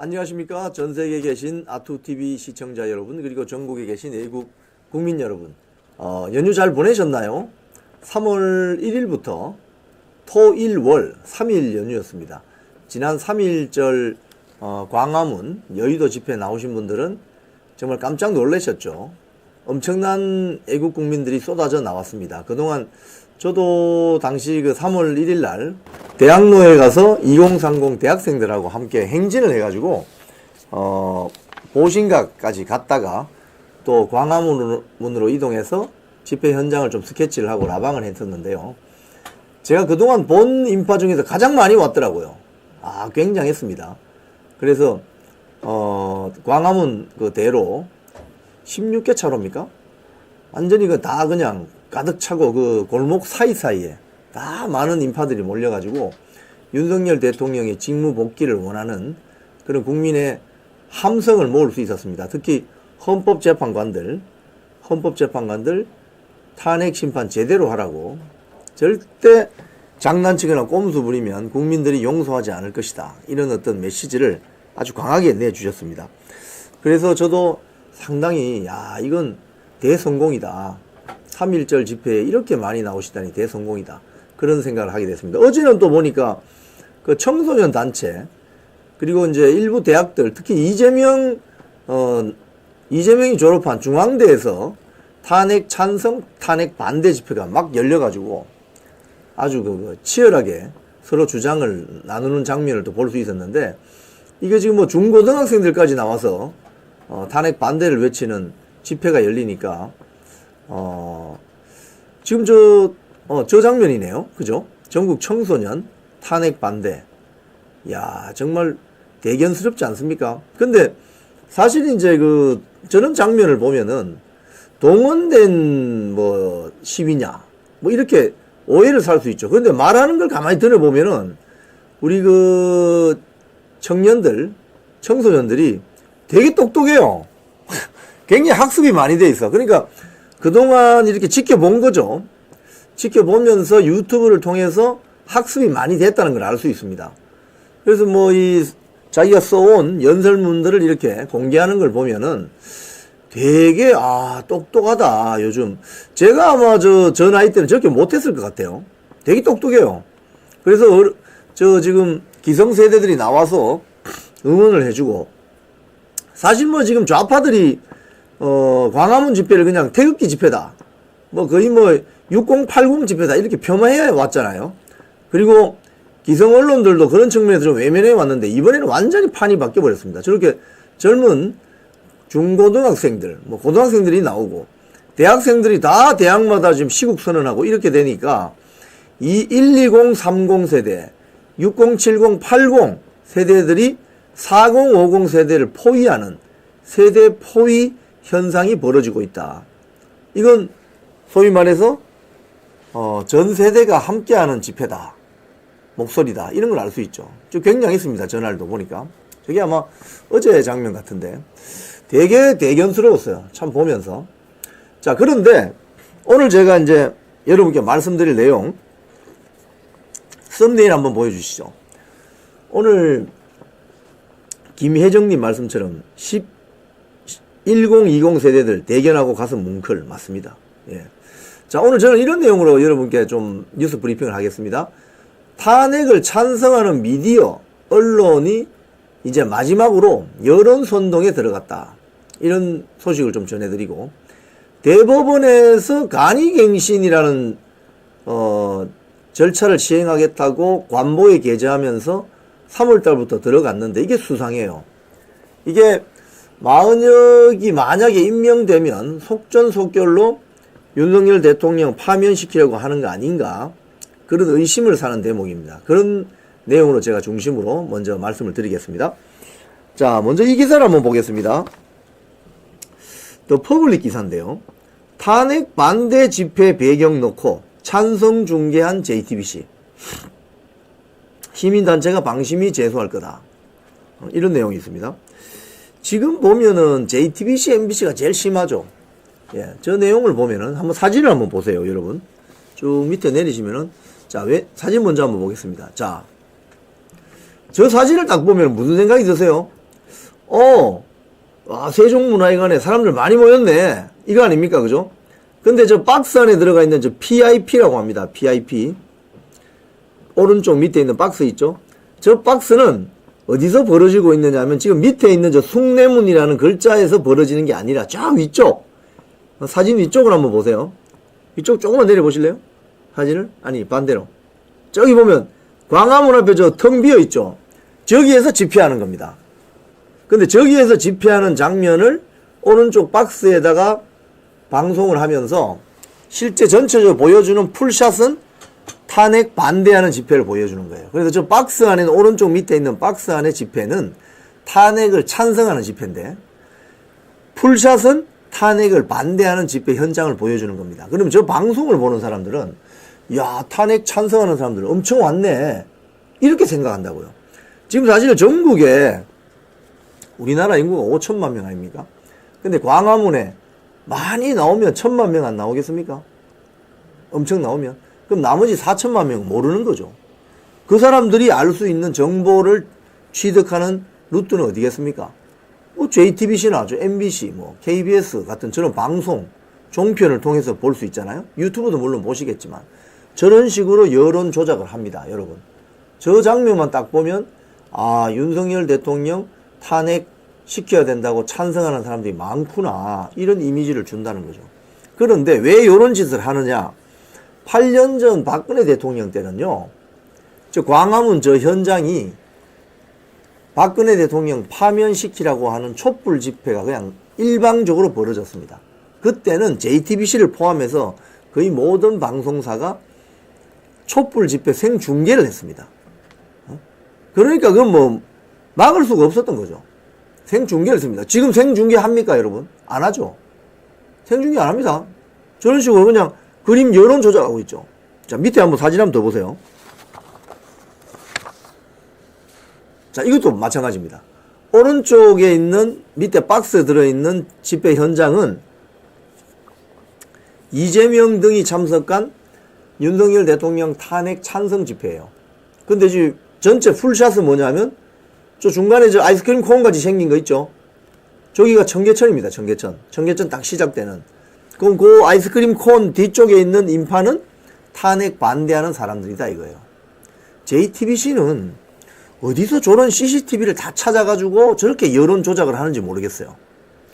안녕하십니까. 전 세계에 계신 아투TV 시청자 여러분, 그리고 전국에 계신 외국 국민 여러분, 연휴 잘 보내셨나요? 3월 1일부터 토, 일, 월 3일 연휴였습니다. 지난 3일절 광화문 여의도 집회 나오신 분들은 정말 깜짝 놀라셨죠. 엄청난 애국 국민들이 쏟아져 나왔습니다. 그동안 저도 당시 그 3월 1일 날 대학로에 가서 2030 대학생들하고 함께 행진을 해가지고 보신각까지 갔다가 또 광화문으로 이동해서 집회 현장을 좀 스케치를 하고 라방을 했었는데요. 제가 그동안 본 인파 중에서 가장 많이 왔더라고요. 굉장했습니다. 그래서 광화문 그 대로 16개 차로입니까? 완전히 그 다 그냥 가득 차고 그 골목 사이사이에 다 많은 인파들이 몰려가지고 윤석열 대통령의 직무 복귀를 원하는 그런 국민의 함성을 모을 수 있었습니다. 특히 헌법재판관들 탄핵 심판 제대로 하라고, 절대 장난치거나 꼼수 부리면 국민들이 용서하지 않을 것이다, 이런 어떤 메시지를 아주 강하게 내주셨습니다. 그래서 저도 상당히 이건 대성공이다. 3.1절 집회에 이렇게 많이 나오시다니 대성공이다, 그런 생각을 하게 됐습니다. 어제는 또 보니까 그 청소년 단체, 그리고 이제 일부 대학들, 특히 이재명이 졸업한 중앙대에서 탄핵 찬성, 탄핵 반대 집회가 막 열려가지고 아주 치열하게 서로 주장을 나누는 장면을 또 볼 수 있었는데, 이게 지금 뭐 중고등학생들까지 나와서 탄핵 반대를 외치는 집회가 열리니까 지금 저 장면이네요. 그죠? 전국 청소년 탄핵 반대. 정말 대견스럽지 않습니까? 근데 사실 이제 저런 장면을 보면은 동원된 시위냐, 이렇게 오해를 살 수 있죠. 그런데 말하는 걸 가만히 들어보면은 우리 청소년들이 되게 똑똑해요. 굉장히 학습이 많이 돼 있어. 그러니까 그동안 이렇게 지켜본 거죠. 지켜보면서 유튜브를 통해서 학습이 많이 됐다는 걸 알 수 있습니다. 그래서 자기가 써온 연설문들을 이렇게 공개하는 걸 보면은 되게 똑똑하다. 요즘 제가 아마 저 나이 때는 저렇게 못했을 것 같아요. 되게 똑똑해요. 그래서 지금 기성세대들이 나와서 응원을 해주고, 사실 지금 좌파들이 광화문 집회를 그냥 태극기 집회다, 거의 6080 집회다, 이렇게 폄하해 왔잖아요. 그리고 기성 언론들도 그런 측면에서 좀 외면해 왔는데, 이번에는 완전히 판이 바뀌어 버렸습니다. 저렇게 젊은 중고등학생들, 고등학생들이 나오고 대학생들이 다 대학마다 지금 시국 선언하고 이렇게 되니까 이 120, 30 세대, 60, 70, 80 세대들이 40, 50 세대를 포위하는 세대 포위 현상이 벌어지고 있다. 이건 소위 말해서 전 세대가 함께하는 집회다, 목소리다, 이런 걸 알 수 있죠. 좀 굉장했습니다. 전날도 보니까. 저게 아마 어제 장면 같은데 되게 대견스러웠어요. 참 보면서. 자, 그런데 오늘 제가 이제 여러분께 말씀드릴 내용, 썸네일 한번 보여주시죠. 오늘 김혜정님 말씀처럼 1020 세대들 대견하고 가슴 뭉클, 맞습니다. 예. 자, 오늘 저는 이런 내용으로 여러분께 좀 뉴스 브리핑을 하겠습니다. 탄핵을 찬성하는 미디어, 언론이 이제 마지막으로 여론선동에 들어갔다, 이런 소식을 좀 전해드리고, 대법원에서 간이갱신이라는 절차를 시행하겠다고 관보에 게재하면서 3월달부터 들어갔는데, 이게 수상해요. 이게 마은혁이 만약에 임명되면 속전속결로 윤석열 대통령 파면시키려고 하는 거 아닌가, 그런 의심을 사는 대목입니다. 그런 내용으로 제가 중심으로 먼저 말씀을 드리겠습니다. 자, 먼저 이 기사를 한번 보겠습니다. 더 퍼블릭 기사인데요. 탄핵 반대 집회 배경 놓고 찬성 중계한 JTBC. 시민단체가 방심히 제소할 거다, 이런 내용이 있습니다. 지금 보면은 JTBC, MBC가 제일 심하죠. 예, 저 내용을 보면은 한번 사진을 한번 보세요, 여러분. 쭉 밑에 내리시면은, 자, 사진 먼저 한번 보겠습니다. 자, 저 사진을 딱 보면 무슨 생각이 드세요? 세종문화회관에 사람들 많이 모였네. 이거 아닙니까? 그죠? 근데 저 박스 안에 들어가 있는 저 PIP라고 합니다. PIP. 오른쪽 밑에 있는 박스 있죠? 저 박스는 어디서 벌어지고 있느냐 하면 지금 밑에 있는 저 숭례문이라는 글자에서 벌어지는 게 아니라 저 위쪽. 사진 위쪽을 한번 보세요. 위쪽 조금만 내려보실래요? 사진을? 아니, 반대로. 저기 보면 광화문 앞에 저 텅 비어 있죠? 저기에서 집회하는 겁니다. 근데 저기에서 집회하는 장면을 오른쪽 박스에다가 방송을 하면서 실제 전체적으로 보여주는 풀샷은 탄핵 반대하는 집회를 보여주는 거예요. 그래서 저 박스 안에는 오른쪽 밑에 있는 박스 안의 집회는 탄핵을 찬성하는 집회인데 풀샷은 탄핵을 반대하는 집회 현장을 보여주는 겁니다. 그러면 저 방송을 보는 사람들은 야, 탄핵 찬성하는 사람들 엄청 왔네. 이렇게 생각한다고요. 지금 사실 전국에 우리나라 인구가 5천만 명 아닙니까? 근데 광화문에 많이 나오면 1,000만 명 안 나오겠습니까? 엄청 나오면. 그럼 나머지 4천만 명 모르는 거죠. 그 사람들이 알 수 있는 정보를 취득하는 루트는 어디겠습니까? 뭐 JTBC나 MBC, 뭐 KBS 같은 저런 방송, 종편을 통해서 볼 수 있잖아요. 유튜브도 물론 보시겠지만 저런 식으로 여론 조작을 합니다. 여러분. 저 장면만 딱 보면 윤석열 대통령 탄핵 시켜야 된다고 찬성하는 사람들이 많구나. 이런 이미지를 준다는 거죠. 그런데 왜 이런 짓을 하느냐? 8년 전 박근혜 대통령 때는요. 저 광화문 저 현장이 박근혜 대통령 파면시키라고 하는 촛불 집회가 그냥 일방적으로 벌어졌습니다. 그때는 JTBC를 포함해서 거의 모든 방송사가 촛불 집회 생중계를 했습니다. 그러니까 그건 뭐 막을 수가 없었던 거죠. 생중계를 했습니다. 지금 생중계 합니까, 여러분? 안 하죠. 생중계 안 합니다. 저런 식으로 그냥 그림 여론 조작하고 있죠. 자, 밑에 한번 사진 한번 더 보세요. 자, 이것도 마찬가지입니다. 오른쪽에 있는 밑에 박스에 들어있는 집회 현장은 이재명 등이 참석한 윤석열 대통령 탄핵 찬성 집회예요. 근데 지금 전체 풀샷은 뭐냐면 저 중간에 저 아이스크림 콘 같이 생긴 거 있죠? 저기가 청계천입니다. 청계천. 청계천 딱 시작되는. 그럼 그 아이스크림 콘 뒤쪽에 있는 인파는 탄핵 반대하는 사람들이다 이거예요. JTBC는 어디서 저런 CCTV를 다 찾아가지고 저렇게 여론 조작을 하는지 모르겠어요.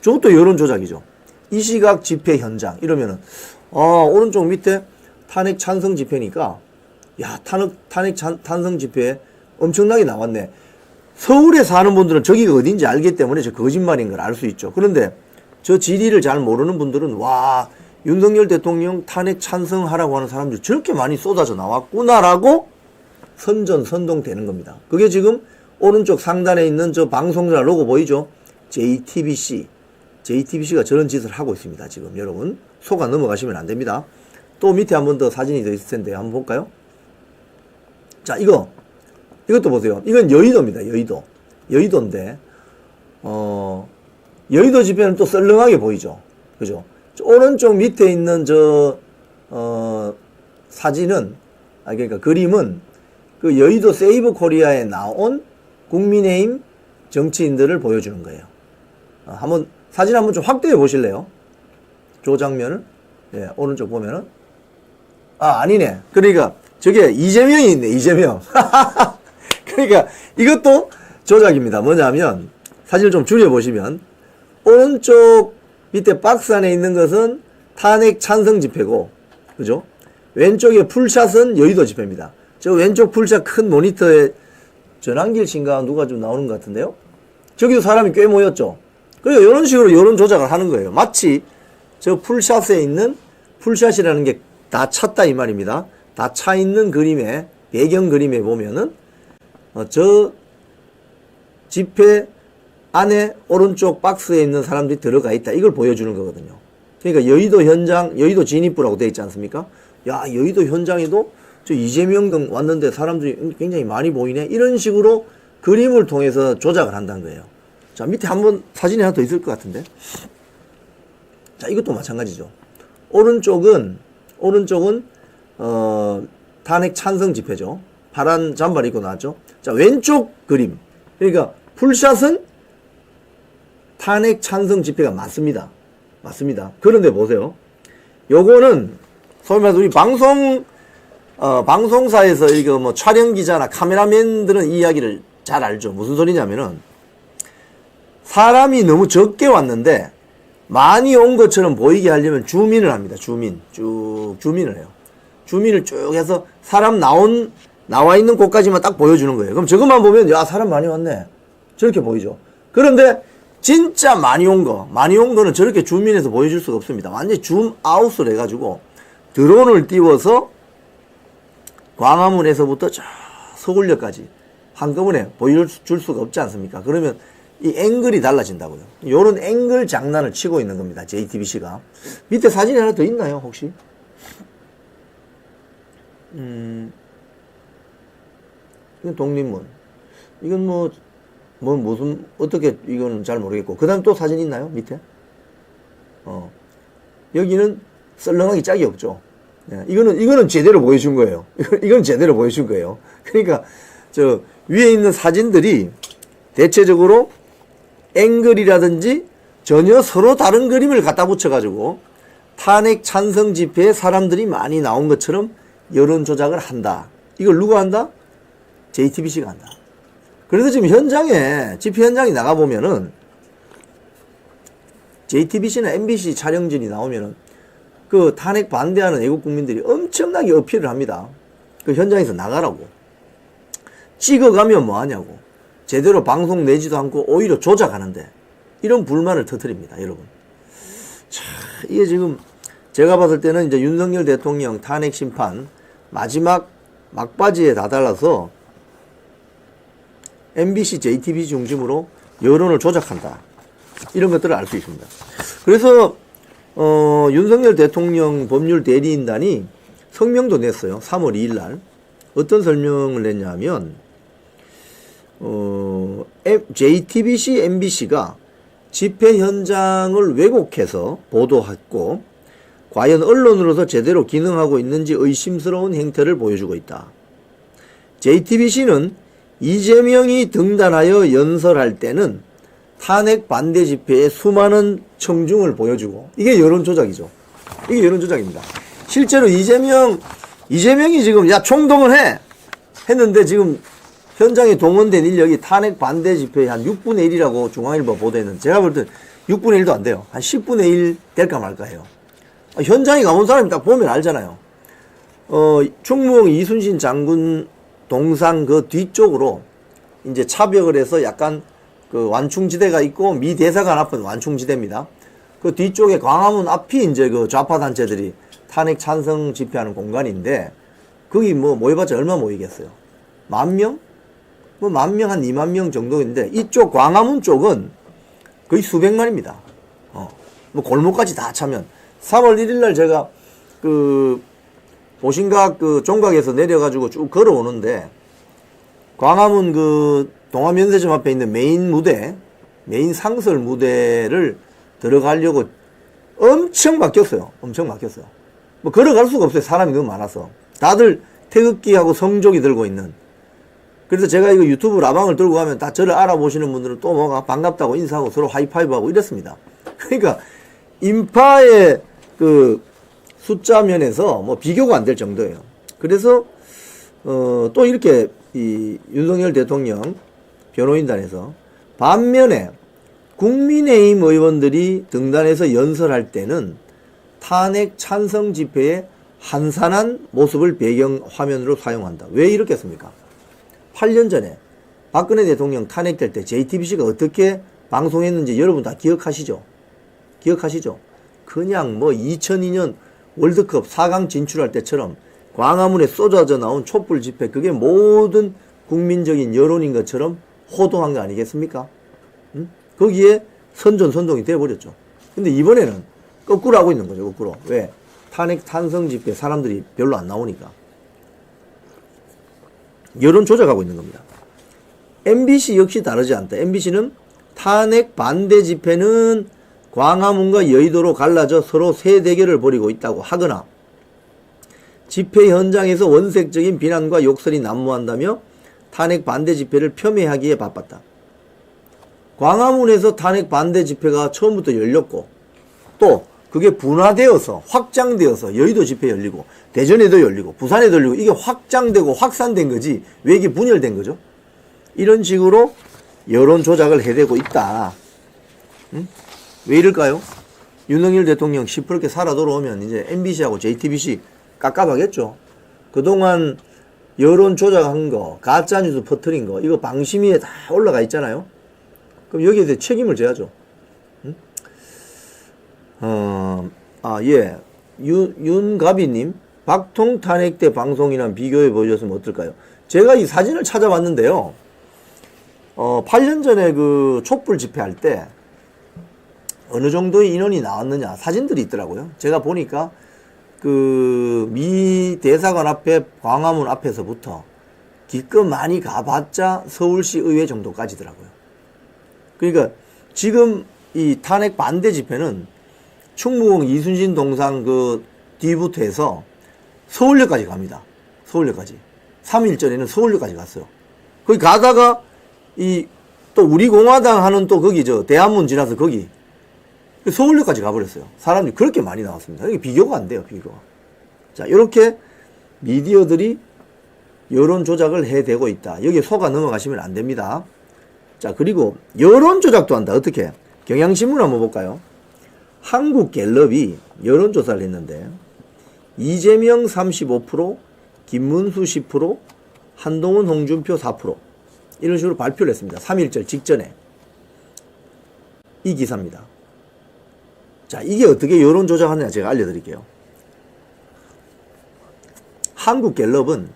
저것도 여론 조작이죠. 이 시각 집회 현장 이러면은 오른쪽 밑에 탄핵 찬성 집회니까 야, 탄핵 찬성 집회에 엄청나게 나왔네. 서울에 사는 분들은 저기가 어딘지 알기 때문에 저 거짓말인 걸 알 수 있죠. 그런데 저 지리를 잘 모르는 분들은 와, 윤석열 대통령 탄핵 찬성하라고 하는 사람들이 저렇게 많이 쏟아져 나왔구나라고 선전선동되는 겁니다. 그게 지금 오른쪽 상단에 있는 저 방송사 로고 보이죠? JTBC. JTBC가 저런 짓을 하고 있습니다. 지금 여러분 속아 넘어가시면 안 됩니다. 또 밑에 한 번 더 사진이 더 있을 텐데 한번 볼까요? 자, 이것도 보세요. 이건 여의도입니다. 여의도. 여의도인데 여의도 집회는 또 썰렁하게 보이죠. 그죠? 오른쪽 밑에 있는 사진은 그러니까 그림은 그 여의도 세이브 코리아에 나온 국민의힘 정치인들을 보여주는 거예요. 사진 한번 좀 확대해 보실래요? 저 장면을. 예, 오른쪽 보면은. 아니네. 그러니까 저게 이재명이 있네, 이재명. 그러니까 이것도 조작입니다. 뭐냐면 사진을 좀 줄여보시면 오른쪽 밑에 박스 안에 있는 것은 탄핵 찬성 집회고, 그죠? 왼쪽에 풀샷은 여의도 집회입니다. 저 왼쪽 풀샷 큰 모니터에 전환길 씨인가 누가 좀 나오는 것 같은데요? 저기도 사람이 꽤 모였죠? 그러니까 이런 식으로 여론 조작을 하는 거예요. 마치 저 풀샷에 있는 풀샷이라는 게 다 찼다 이 말입니다. 다 차 있는 그림에, 배경 그림에 보면은 저 집회 안에 오른쪽 박스에 있는 사람들이 들어가 있다. 이걸 보여주는 거거든요. 그러니까 여의도 현장, 여의도 진입부라고 되어 있지 않습니까? 야, 여의도 현장에도 저 이재명 등 왔는데 사람들이 굉장히 많이 보이네. 이런 식으로 그림을 통해서 조작을 한다는 거예요. 자, 밑에 한번 사진이 하나 더 있을 것 같은데. 자, 이것도 마찬가지죠. 오른쪽은 탄핵 찬성 집회죠. 파란 잠바를 입고 나왔죠. 자, 왼쪽 그림. 그러니까 풀샷은 탄핵 찬성 집회가 많습니다. 맞습니다. 그런데 보세요. 요거는 소위 말해서 우리 방송사에서 이거 뭐 촬영 기자나 카메라맨들은 이 이야기를 잘 알죠. 무슨 소리냐면은 사람이 너무 적게 왔는데 많이 온 것처럼 보이게 하려면 줌인을 합니다. 줌인을 해요. 줌인을 쭉 해서 사람 나와 있는 곳까지만 딱 보여주는 거예요. 그럼 저것만 보면 야 사람 많이 왔네 저렇게 보이죠. 그런데 진짜 많이 온 거는 저렇게 줌인해서 보여줄 수가 없습니다. 완전히 줌아웃을 해가지고 드론을 띄워서 광화문에서부터 저 서울역까지 한꺼번에 보여줄 수가 없지 않습니까? 그러면 이 앵글이 달라진다고요. 요런 앵글 장난을 치고 있는 겁니다. JTBC가. 밑에 사진이 하나 더 있나요, 혹시? 이건 독립문. 이건 무슨, 어떻게, 이건 잘 모르겠고. 그 다음 또 사진 있나요? 밑에? 여기는 썰렁하기 짝이 없죠. 예, 이거는 제대로 보여준 거예요. 이건 제대로 보여준 거예요. 그러니까, 위에 있는 사진들이 대체적으로 앵글이라든지 전혀 서로 다른 그림을 갖다 붙여가지고 탄핵 찬성 집회에 사람들이 많이 나온 것처럼 여론 조작을 한다. 이걸 누가 한다? JTBC가 한다. 그래서 지금 집회 현장에 나가보면은 JTBC나 MBC 촬영진이 나오면은 그 탄핵 반대하는 애국 국민들이 엄청나게 어필을 합니다. 그 현장에서 나가라고. 찍어가면 뭐 하냐고. 제대로 방송 내지도 않고 오히려 조작하는데 이런 불만을 터뜨립니다, 여러분. 자, 이게 지금 제가 봤을 때는 이제 윤석열 대통령 탄핵 심판 마지막 막바지에 다달라서 MBC, JTBC 중심으로 여론을 조작한다. 이런 것들을 알 수 있습니다. 그래서 윤석열 대통령 법률 대리인단이 성명도 냈어요. 3월 2일 날. 어떤 설명을 냈냐 하면 JTBC, MBC가 집회 현장을 왜곡해서 보도했고 과연 언론으로서 제대로 기능하고 있는지 의심스러운 행태를 보여주고 있다. JTBC는 이재명이 등단하여 연설할 때는 탄핵 반대 집회에 수많은 청중을 보여주고 이게 여론조작이죠. 이게 여론조작입니다. 실제로 이재명이 지금 야 총동원 해! 했는데 지금 현장에 동원된 인력이 탄핵 반대 집회의 한 6분의 1이라고 중앙일보 보도했는데 제가 볼 때 6분의 1도 안 돼요. 한 10분의 1 될까 말까 해요. 현장에 가본 사람이 딱 보면 알잖아요. 충무공 이순신 장군 동상 그 뒤쪽으로 이제 차벽을 해서 약간 그 완충지대가 있고 미 대사관 앞은 완충지대입니다. 그 뒤쪽에 광화문 앞이 이제 그 좌파 단체들이 탄핵 찬성 집회하는 공간인데 거기 뭐 모여봤자 얼마 모이겠어요? 10,000명? 뭐 10,000명 한 20,000명 정도인데 이쪽 광화문 쪽은 거의 수백만입니다. 뭐 골목까지 다 차면 3월 1일 날 제가 그 보신각 그 종각에서 내려가지고 쭉 걸어오는데 광화문 그 동화면세점 앞에 있는 메인 상설 무대를 들어가려고 엄청 막혔어요. 엄청 막혔어요. 뭐 걸어갈 수가 없어요. 사람이 너무 많아서. 다들 태극기하고 성조기 들고 있는. 그래서 제가 이거 유튜브 라방을 들고 가면 다 저를 알아보시는 분들은 또 뭐가 반갑다고 인사하고 서로 하이파이브하고 이랬습니다. 그러니까 인파의 그 숫자 면에서 뭐 비교가 안 될 정도예요. 그래서 또 이렇게 이 윤석열 대통령 변호인단에서 반면에 국민의힘 의원들이 등단해서 연설할 때는 탄핵 찬성 집회에 한산한 모습을 배경 화면으로 사용한다. 왜 이렇게 했습니까? 8년 전에 박근혜 대통령 탄핵될 때 JTBC가 어떻게 방송했는지 여러분 다 기억하시죠? 그냥 뭐 2002년 월드컵 4강 진출할 때처럼 광화문에 쏟아져 나온 촛불 집회 그게 모든 국민적인 여론인 것처럼 호도한 거 아니겠습니까? 거기에 선전선동이 되어버렸죠. 근데 이번에는 거꾸로 하고 있는 거죠. 거꾸로. 왜? 탄핵 찬성 집회 사람들이 별로 안 나오니까. 여론 조작하고 있는 겁니다. MBC 역시 다르지 않다. MBC는 탄핵 반대 집회는 광화문과 여의도로 갈라져 서로 새 대결을 벌이고 있다고 하거나 집회 현장에서 원색적인 비난과 욕설이 난무한다며 탄핵 반대 집회를 폄훼하기에 바빴다. 광화문에서 탄핵 반대 집회가 처음부터 열렸고 또 그게 분화되어서 확장되어서 여의도 집회 열리고 대전에도 열리고 부산에도 열리고 이게 확장되고 확산된 거지 왜 이게 분열된 거죠? 이런 식으로 여론 조작을 해대고 있다. 응? 왜 이럴까요? 윤석열 대통령 시퍼렇게 살아 돌아오면 이제 MBC하고 JTBC 깝깝하겠죠. 그동안 여론 조작한 거, 가짜뉴스 퍼뜨린 거, 이거 방심위에 다 올라가 있잖아요. 그럼 여기에 대해 책임을 져야죠. 응? 예. 윤가비님, 박통 탄핵 때 방송이랑 비교해 보셨으면 어떨까요? 제가 이 사진을 찾아봤는데요. 8년 전에 그 촛불 집회할 때 어느 정도의 인원이 나왔느냐 사진들이 있더라고요. 제가 보니까 그 미 대사관 앞에 광화문 앞에서부터 기껏 많이 가봤자 서울시 의회 정도까지더라고요. 그러니까 지금 이 탄핵 반대 집회는 충무공 이순신 동상 그 뒤부터 해서 서울역까지 갑니다. 서울역까지. 3일 전에는 서울역까지 갔어요. 거기 가다가 또 우리 공화당 하는 또 거기 대한문 지나서 거기 서울역까지 가버렸어요. 사람들이 그렇게 많이 나왔습니다. 이게 비교가 안 돼요, 비교가. 자, 이렇게 미디어들이 여론 조작을 해대고 있다. 여기에 속아 넘어가시면 안 됩니다. 자, 그리고 여론 조작도 한다. 어떻게? 경향신문 한번 볼까요? 한국갤럽이 여론조사를 했는데 이재명 35%, 김문수 10%, 한동훈, 홍준표 4% 이런 식으로 발표를 했습니다. 3.1절 직전에. 이 기사입니다. 자, 이게 어떻게 여론 조작하느냐 제가 알려드릴게요. 한국갤럽은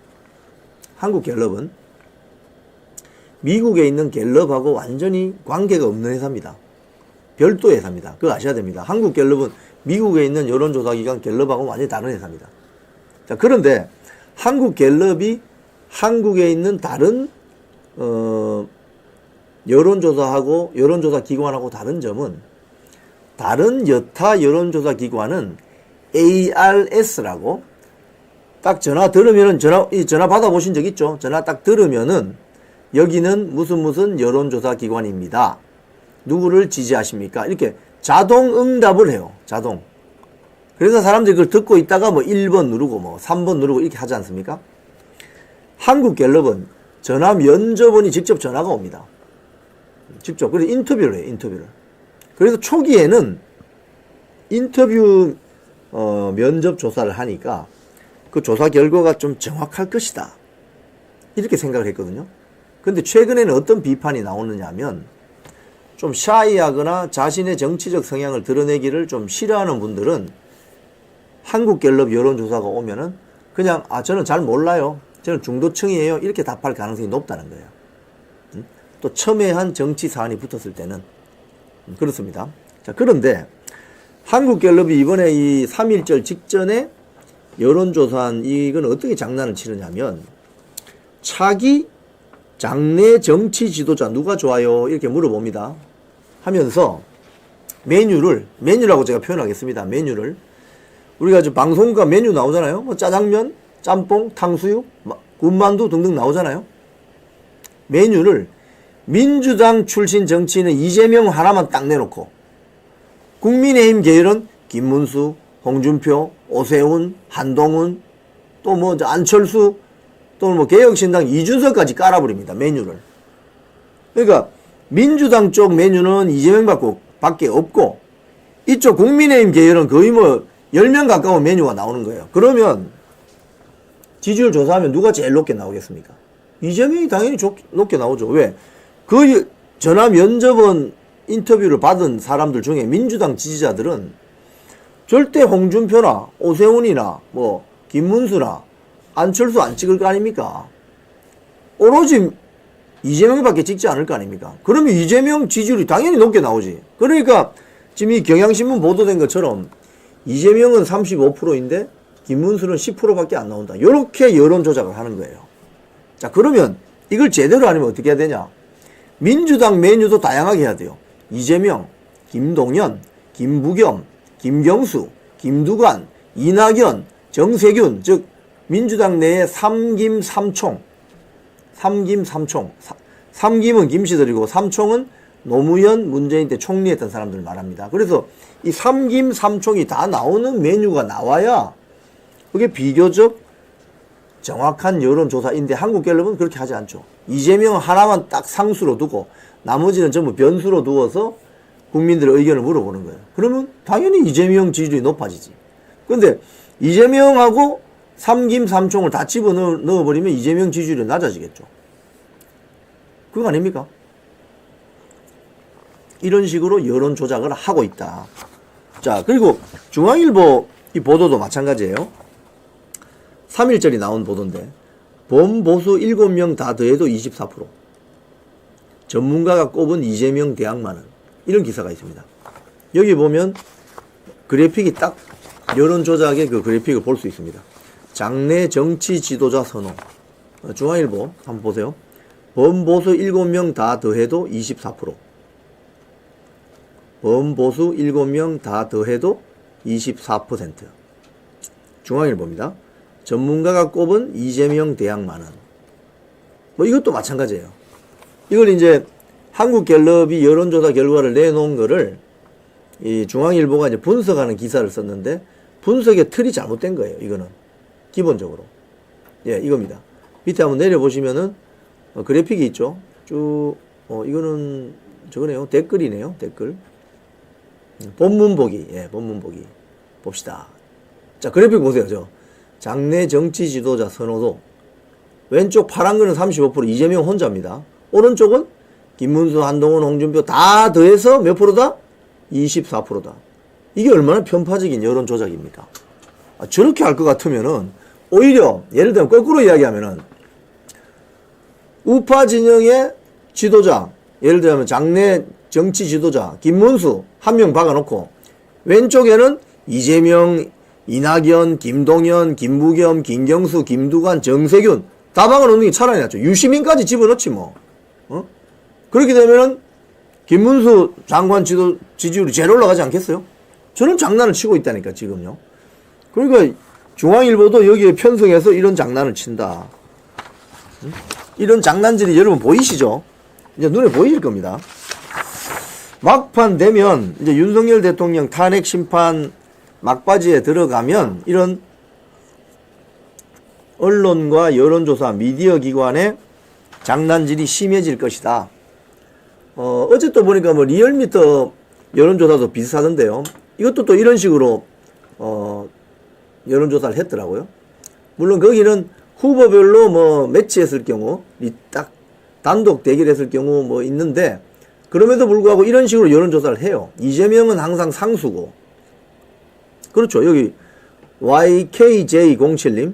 미국에 있는 갤럽하고 완전히 관계가 없는 회사입니다. 별도의 회사입니다. 그거 아셔야 됩니다. 한국갤럽은 미국에 있는 여론조사기관 갤럽하고 완전히 다른 회사입니다. 자, 그런데 한국갤럽이 한국에 있는 다른 여론조사기관하고 다른 점은 다른 여타 여론조사기관은 ARS라고 딱 전화 들으면은 전화 받아보신 적 있죠? 전화 딱 들으면은 여기는 무슨 여론조사기관입니다. 누구를 지지하십니까? 이렇게 자동 응답을 해요. 자동. 그래서 사람들이 그걸 듣고 있다가 뭐 1번 누르고 3번 누르고 이렇게 하지 않습니까? 한국갤럽은 전화 면접원이 직접 전화가 옵니다. 직접. 그래서 인터뷰를 해요. 인터뷰를. 그래서 초기에는 인터뷰 면접 조사를 하니까 그 조사 결과가 좀 정확할 것이다. 이렇게 생각을 했거든요. 근데 최근에는 어떤 비판이 나오느냐 하면 좀 샤이하거나 자신의 정치적 성향을 드러내기를 좀 싫어하는 분들은 한국갤럽 여론조사가 오면은 그냥 저는 잘 몰라요. 저는 중도층이에요. 이렇게 답할 가능성이 높다는 거예요. 또 첨예한 정치 사안이 붙었을 때는 그렇습니다. 자, 그런데 한국갤럽이 이번에 이 3.1절 직전에 여론조사한 이건 어떻게 장난을 치느냐면 차기 장내 정치 지도자 누가 좋아요? 이렇게 물어봅니다. 하면서 메뉴라고 제가 표현하겠습니다. 메뉴를. 우리가 방송과 메뉴 나오잖아요. 뭐 짜장면, 짬뽕, 탕수육, 군만두 등등 나오잖아요. 메뉴를 민주당 출신 정치인은 이재명 하나만 딱 내놓고 국민의힘 계열은 김문수, 홍준표, 오세훈, 한동훈, 또 안철수, 또 개혁신당 이준석까지 깔아버립니다. 메뉴를. 그러니까 민주당 쪽 메뉴는 이재명 밖에 없고 이쪽 국민의힘 계열은 거의 10명 가까운 메뉴가 나오는 거예요. 그러면 지지율 조사하면 누가 제일 높게 나오겠습니까? 이재명이 당연히 높게 나오죠. 왜? 그 전화 면접원 인터뷰를 받은 사람들 중에 민주당 지지자들은 절대 홍준표나 오세훈이나 김문수나 안철수 안 찍을 거 아닙니까? 오로지 이재명밖에 찍지 않을 거 아닙니까? 그러면 이재명 지지율이 당연히 높게 나오지. 그러니까 지금 이 경향신문 보도된 것처럼 이재명은 35%인데 김문수는 10%밖에 안 나온다. 이렇게 여론 조작을 하는 거예요. 자, 그러면 이걸 제대로 하려면 어떻게 해야 되냐? 민주당 메뉴도 다양하게 해야 돼요. 이재명, 김동연, 김부겸, 김경수, 김두관, 이낙연, 정세균, 즉 민주당 내에 삼김 삼총. 삼김은 김씨들이고 삼총은 노무현, 문재인 때 총리했던 사람들 말합니다. 그래서 이 삼김 삼총이 다 나오는 메뉴가 나와야 그게 비교적 정확한 여론조사인데 한국갤럽은 그렇게 하지 않죠. 이재명 하나만 딱 상수로 두고 나머지는 전부 변수로 두어서 국민들의 의견을 물어보는 거예요. 그러면 당연히 이재명 지지율이 높아지지. 그런데 이재명하고 삼김 삼총을 다 집어넣어버리면 이재명 지지율이 낮아지겠죠. 그거 아닙니까? 이런 식으로 여론 조작을 하고 있다. 자, 그리고 중앙일보 이 보도도 마찬가지예요. 3일절이 나온 보도인데 범보수 7명 다 더해도 24%. 전문가가 꼽은 이재명 대항마는 이런 기사가 있습니다. 여기 보면 그래픽이 딱 여론 조작의 그 그래픽을 볼 수 있습니다. 장내 정치 지도자 선호. 중앙일보 한번 보세요. 범보수 7명 다 더해도 24%. 범보수 7명 다 더해도 24%. 중앙일보입니다. 전문가가 꼽은 이재명 대항마는. 뭐 이것도 마찬가지예요. 이걸 이제 한국갤럽이 여론조사 결과를 내놓은 거를 이 중앙일보가 이제 분석하는 기사를 썼는데 분석의 틀이 잘못된 거예요. 이거는 기본적으로. 예, 이겁니다. 밑에 한번 내려보시면은 그래픽이 있죠. 쭉 이거는 저거네요. 댓글이네요. 댓글. 본문 보기. 예, 본문 보기. 봅시다. 자, 그래픽 보세요. 장내 정치 지도자 선호도. 왼쪽 파란 거는 35%, 이재명 혼자입니다. 오른쪽은 김문수, 한동훈, 홍준표 다 더해서 몇 프로다? 24%다. 이게 얼마나 편파적인 여론 조작입니까? 저렇게 할 것 같으면은 오히려 예를 들면 거꾸로 이야기하면은 우파 진영의 지도자, 예를 들면 장내 정치 지도자 김문수 한 명 박아놓고 왼쪽에는 이재명, 이낙연, 김동연, 김부겸, 김경수, 김두관, 정세균 다 박아놓는 게 차라리 낫죠. 유시민까지 집어넣지 뭐. 그렇게 되면은 김문수 장관 지지율이 제일 올라가지 않겠어요? 저는 장난을 치고 있다니까 지금요. 그러니까 중앙일보도 여기에 편성해서 이런 장난을 친다. 이런 장난질이 여러분 보이시죠? 이제 눈에 보이실 겁니다. 막판 되면 이제 윤석열 대통령 탄핵 심판 막바지에 들어가면 이런 언론과 여론조사 미디어 기관의 장난질이 심해질 것이다. 어제 또 보니까 뭐 리얼미터 여론조사도 비슷하던데요. 이것도 또 이런 식으로 여론조사를 했더라고요. 물론 거기는 후보별로 뭐 매치했을 경우 딱 단독 대결했을 경우 뭐 있는데 그럼에도 불구하고 이런 식으로 여론조사를 해요. 이재명은 항상 상수고. 그렇죠. 여기 YKJ07님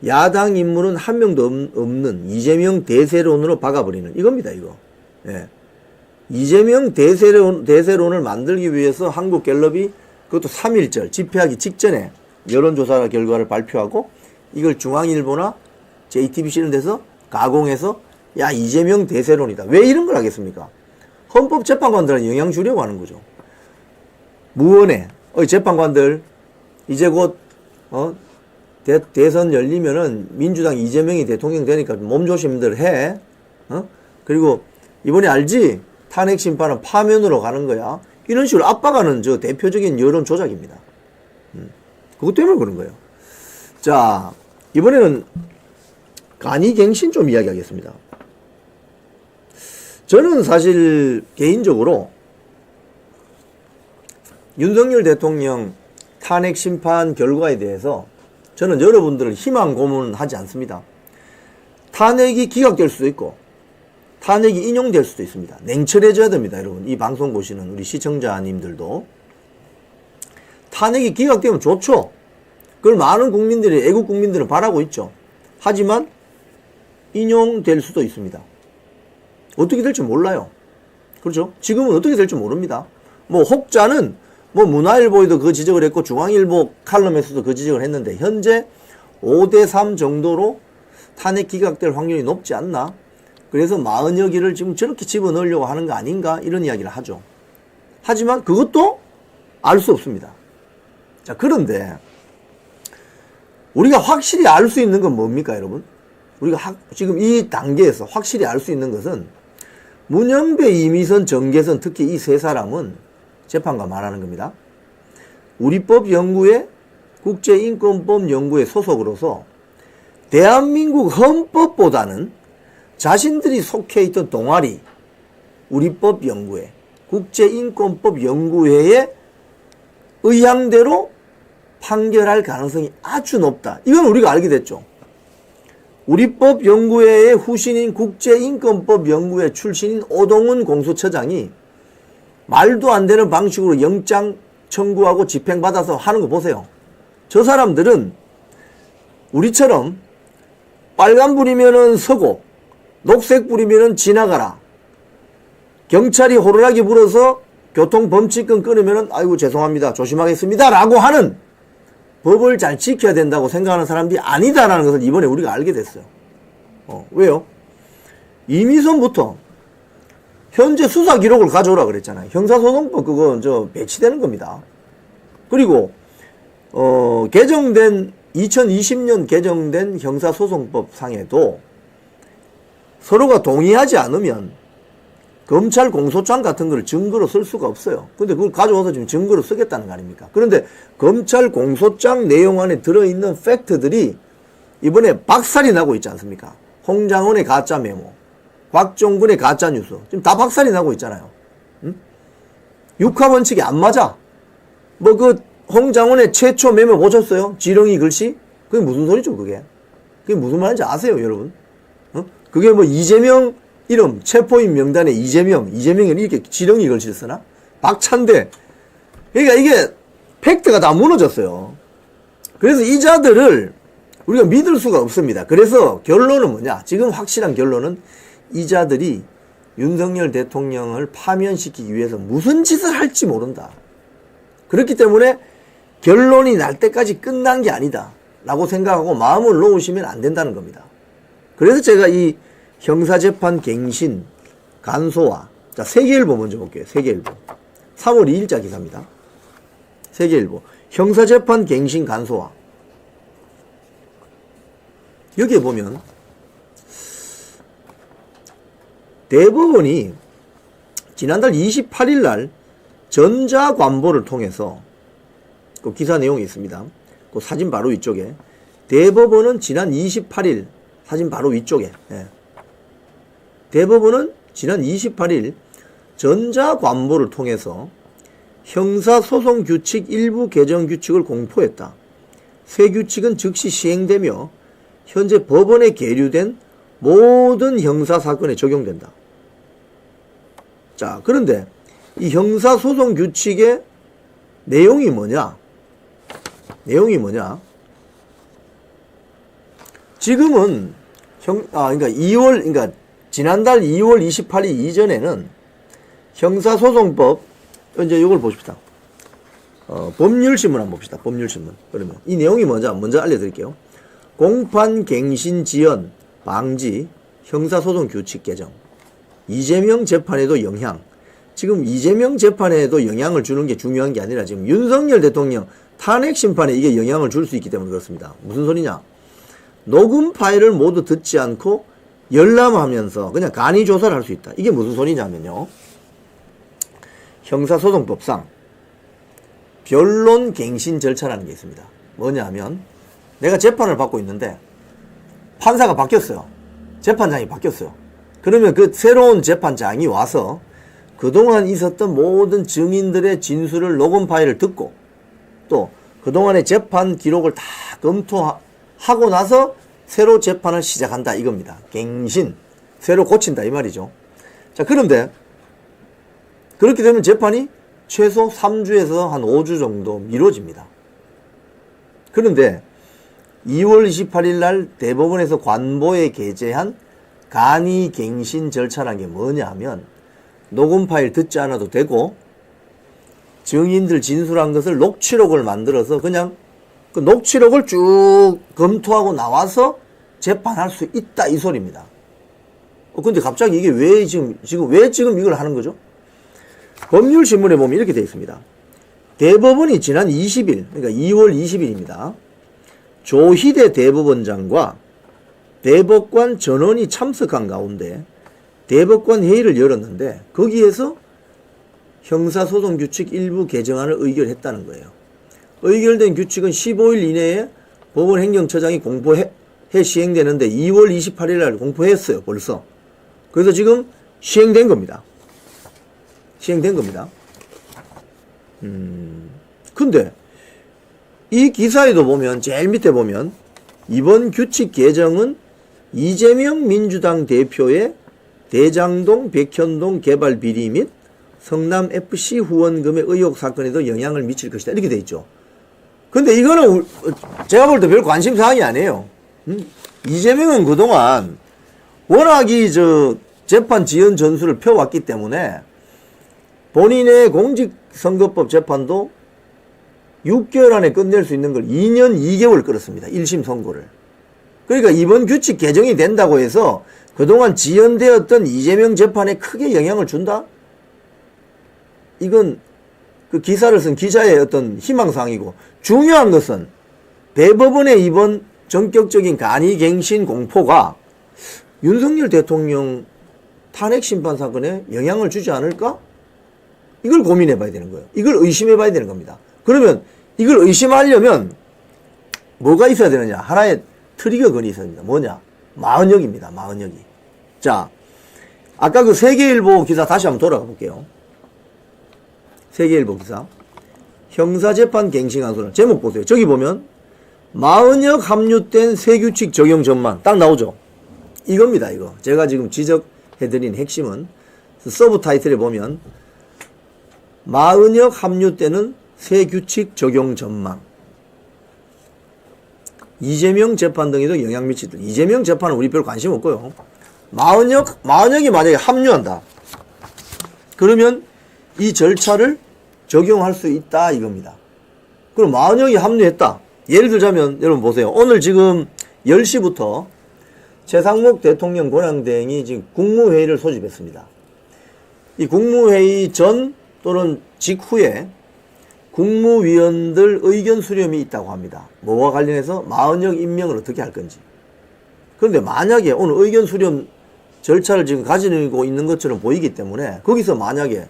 야당 인물은 한 명도 없는 이재명 대세론으로 박아버리는 이겁니다. 이거. 예. 이재명 대세론을 만들기 위해서 한국갤럽이 그것도 3일절 집회하기 직전에 여론조사 결과를 발표하고 이걸 중앙일보나 JTBC 이런 데서 가공해서 야 이재명 대세론이다. 왜 이런 걸 하겠습니까? 헌법재판관들한테 영향 주려고 하는 거죠. 무언에 재판관들 이제 곧 대선 열리면은 민주당 이재명이 대통령 되니까 몸조심들 해. 그리고 이번에 알지? 탄핵 심판은 파면으로 가는 거야. 이런 식으로 압박하는 저 대표적인 여론 조작입니다. 그것 때문에 그런 거예요. 자, 이번에는 간이갱신 좀 이야기하겠습니다. 저는 사실 개인적으로 윤석열 대통령 탄핵 심판 결과에 대해서 저는 여러분들을 희망 고문하지 않습니다. 탄핵이 기각될 수도 있고 탄핵이 인용될 수도 있습니다. 냉철해져야 됩니다. 여러분 이 방송 보시는 우리 시청자님들도 탄핵이 기각되면 좋죠. 그걸 많은 국민들이 애국 국민들은 바라고 있죠. 하지만 인용될 수도 있습니다. 어떻게 될지 몰라요. 그렇죠? 지금은 어떻게 될지 모릅니다. 뭐 혹자는 뭐 문화일보에도 그 지적을 했고 중앙일보 칼럼에서도 그 지적을 했는데 현재 5대3 정도로 탄핵 기각될 확률이 높지 않나? 그래서 40여기를 지금 저렇게 집어넣으려고 하는 거 아닌가? 이런 이야기를 하죠. 하지만 그것도 알 수 없습니다. 자, 그런데 우리가 확실히 알 수 있는 건 뭡니까, 여러분? 우리가 지금 이 단계에서 확실히 알 수 있는 것은 문영배, 이미선, 정계선 특히 이 세 사람은 재판관 말하는 겁니다. 우리법연구회 국제인권법연구회 소속으로서 대한민국 헌법보다는 자신들이 속해 있던 동아리 우리법연구회 국제인권법연구회의 의향대로 판결할 가능성이 아주 높다. 이건 우리가 알게 됐죠. 우리법연구회의 후신인 국제인권법연구회 출신인 오동훈 공수처장이 말도 안 되는 방식으로 영장 청구하고 집행받아서 하는 거 보세요. 저 사람들은 우리처럼 빨간불이면은 서고 녹색불이면은 지나가라. 경찰이 호루라기 불어서 교통범칙금 끊으면은 아이고 죄송합니다. 조심하겠습니다. 라고 하는 법을 잘 지켜야 된다고 생각하는 사람들이 아니다라는 것을 이번에 우리가 알게 됐어요. 왜요? 이미선부터 현재 수사 기록을 가져오라 그랬잖아요. 형사소송법 그거 배치되는 겁니다. 그리고 2020년 개정된 형사소송법 상에도 서로가 동의하지 않으면 검찰 공소장 같은 걸 증거로 쓸 수가 없어요. 근데 그걸 가져와서 지금 증거로 쓰겠다는 거 아닙니까? 그런데 검찰 공소장 내용 안에 들어있는 팩트들이 이번에 박살이 나고 있지 않습니까? 홍장원의 가짜 메모, 곽종근의 가짜 뉴스. 지금 다 박살이 나고 있잖아요. 응? 육하원칙이 안 맞아. 홍장원의 최초 메모 보셨어요? 지렁이 글씨? 그게 무슨 소리죠, 그게? 그게 무슨 말인지 아세요, 여러분? 그게 이재명 이름, 체포인 명단에 이재명이 이렇게 지렁이 글씨를 쓰나? 박찬대. 그러니까 이게 팩트가 다 무너졌어요. 그래서 이 자들을 우리가 믿을 수가 없습니다. 그래서 결론은 뭐냐? 지금 확실한 결론은 이 자들이 윤석열 대통령을 파면시키기 위해서 무슨 짓을 할지 모른다. 그렇기 때문에 결론이 날 때까지 끝난 게 아니다. 라고 생각하고 마음을 놓으시면 안 된다는 겁니다. 그래서 제가 이 형사재판 갱신 간소화. 자, 세계일보 먼저 볼게요. 세계일보. 3월 2일자 기사입니다. 세계일보. 형사재판 갱신 간소화. 여기에 보면 대법원이 지난달 28일 날 전자관보를 통해서 그 기사 내용이 있습니다. 그 사진 바로 위쪽에 대법원은 지난 28일 사진 바로 위쪽에 대법원은 지난 28일 전자관보를 통해서 형사소송규칙 일부 개정 규칙을 공포했다. 새 규칙은 즉시 시행되며 현재 법원에 계류된 모든 형사사건에 적용된다. 자, 그런데 이 형사소송규칙의 내용이 뭐냐? 지금은 그러니까 지난달 2월 28일 이전에는 형사소송법, 이제 이걸 보십시다. 법률신문 한번 봅시다. 법률신문. 그러면 이 내용이 먼저 알려드릴게요. 공판 갱신 지연 방지 형사소송 규칙 개정. 이재명 재판에도 영향. 지금 이재명 재판에도 영향을 주는 게 중요한 게 아니라 지금 윤석열 대통령 탄핵 심판에 이게 영향을 줄 수 있기 때문에 그렇습니다. 무슨 소리냐? 녹음 파일을 모두 듣지 않고 열람하면서 그냥 간이 조사를 할 수 있다. 이게 무슨 소리냐면요. 형사소송법상 변론 갱신 절차라는 게 있습니다. 뭐냐 하면 내가 재판을 받고 있는데 판사가 바뀌었어요. 재판장이 바뀌었어요. 그러면 그 새로운 재판장이 와서 그동안 있었던 모든 증인들의 진술을 녹음 파일을 듣고 또 그동안의 재판 기록을 다 검토하고 나서 새로 재판을 시작한다 이겁니다. 갱신. 새로 고친다 이 말이죠. 자, 그런데 그렇게 되면 재판이 최소 3주에서 한 5주 정도 미뤄집니다. 그런데 2월 28일 날 대법원에서 관보에 게재한 간이갱신 절차라는 게 뭐냐 하면 녹음 파일 듣지 않아도 되고 증인들 진술한 것을 녹취록을 만들어서 그냥 그 녹취록을 쭉 검토하고 나와서 재판할 수 있다 이 소리입니다. 근데 갑자기 이게 왜 지금 이걸 하는 거죠? 법률신문에 보면 이렇게 되어 있습니다. 대법원이 지난 20일, 그러니까 2월 20일입니다. 조희대 대법원장과 대법관 전원이 참석한 가운데 대법관 회의를 열었는데 거기에서 형사소송규칙 일부 개정안을 의결했다는 거예요. 의결된 규칙은 15일 이내에 법원 행정처장이 공포해 시행되는데 2월 28일 날 공포했어요. 벌써. 그래서 지금 시행된 겁니다. 시행된 겁니다. 근데 이 기사에도 보면 제일 밑에 보면 이번 규칙 개정은 이재명 민주당 대표의 대장동, 백현동 개발 비리 및 성남 FC 후원금의 의혹 사건에도 영향을 미칠 것이다. 이렇게 돼 있죠. 근데 이거는 제가 볼 때 별 관심 사항이 아니에요. 이재명은 그동안 워낙 재판 지연 전술을 펴왔기 때문에 본인의 공직선거법 재판도 6개월 안에 끝낼 수 있는 걸 2년 2개월 끌었습니다. 1심 선고를. 그러니까 이번 규칙 개정이 된다고 해서 그동안 지연되었던 이재명 재판에 크게 영향을 준다? 이건 그 기사를 쓴 기자의 어떤 희망사항이고, 중요한 것은 대법원의 이번 전격적인 간이갱신 공포가 윤석열 대통령 탄핵심판 사건에 영향을 주지 않을까? 이걸 고민해 봐야 되는 거예요. 이걸 의심해 봐야 되는 겁니다. 그러면 이걸 의심하려면 뭐가 있어야 되느냐? 하나의 트리거건이 있어야 됩니다. 뭐냐? 마흔역입니다. 마흔역이. 자, 아까 그 세계일보 기사 다시 한번 돌아가 볼게요. 세계일보 기사. 형사재판 갱신안소는 제목 보세요. 저기 보면 마흔역 합류된 새규칙 적용 전망 딱 나오죠. 이겁니다. 이거 제가 지금 지적해드린 핵심은 서브 타이틀에 보면 마흔역 합류 때는 새규칙 적용 전망, 이재명 재판 등에도 영향 미치듯. 이재명 재판은 우리 별 관심 없고요. 마흔역이 만약에 합류한다 그러면 이 절차를 적용할 수 있다 이겁니다. 그럼 마흔역이 합류했다. 예를 들자면 여러분 보세요. 오늘 지금 10시부터 최상목 대통령 권한대행이 지금 국무회의를 소집했습니다. 이 국무회의 전 또는 직후에 국무위원들 의견 수렴이 있다고 합니다. 뭐와 관련해서 마흔역 임명을 어떻게 할 건지. 그런데 만약에 오늘 의견 수렴 절차를 지금 가지고 있는 것처럼 보이기 때문에 거기서 만약에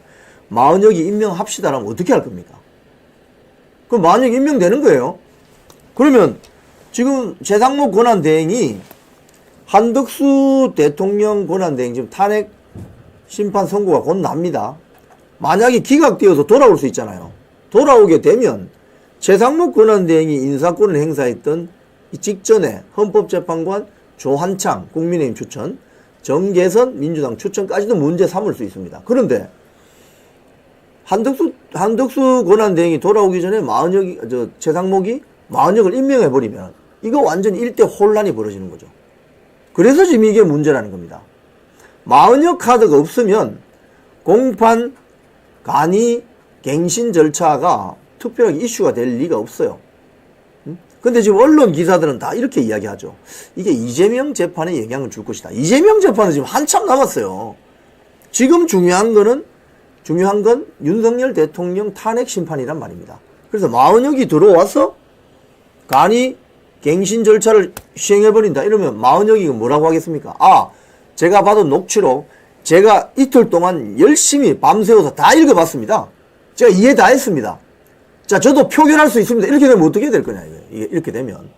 마흔역이 임명합시다라면 어떻게 할 겁니까? 그럼 마흔역 임명되는 거예요. 그러면 지금 최상목 권한대행이 한덕수 대통령 권한대행 지금 탄핵 심판 선고가 곧 납니다. 만약에 기각되어서 돌아올 수 있잖아요. 돌아오게 되면 최상목 권한대행이 인사권을 행사했던 이 직전에 헌법재판관 조한창 국민의힘 추천, 정계선 민주당 추천까지도 문제 삼을 수 있습니다. 그런데 한덕수 권한대행이 돌아오기 전에 최상목이 마흔역을 임명해버리면 이거 완전히 일대 혼란이 벌어지는 거죠. 그래서 지금 이게 문제라는 겁니다. 마흔역 카드가 없으면 공판, 간이, 갱신 절차가 특별하게 이슈가 될 리가 없어요. 근데 지금 언론 기사들은 다 이렇게 이야기하죠. 이게 이재명 재판에 영향을 줄 것이다. 이재명 재판은 지금 한참 남았어요. 지금 중요한 건 윤석열 대통령 탄핵 심판이란 말입니다. 그래서 마흔역이 들어와서 간이 갱신 절차를 시행해버린다. 이러면 마흔역이 뭐라고 하겠습니까? 아, 제가 받은 녹취록 제가 이틀 동안 열심히 밤새워서 다 읽어봤습니다. 제가 이해 다 했습니다. 자, 저도 표결할 수 있습니다. 이렇게 되면 어떻게 될 거냐, 이게 이렇게 되면.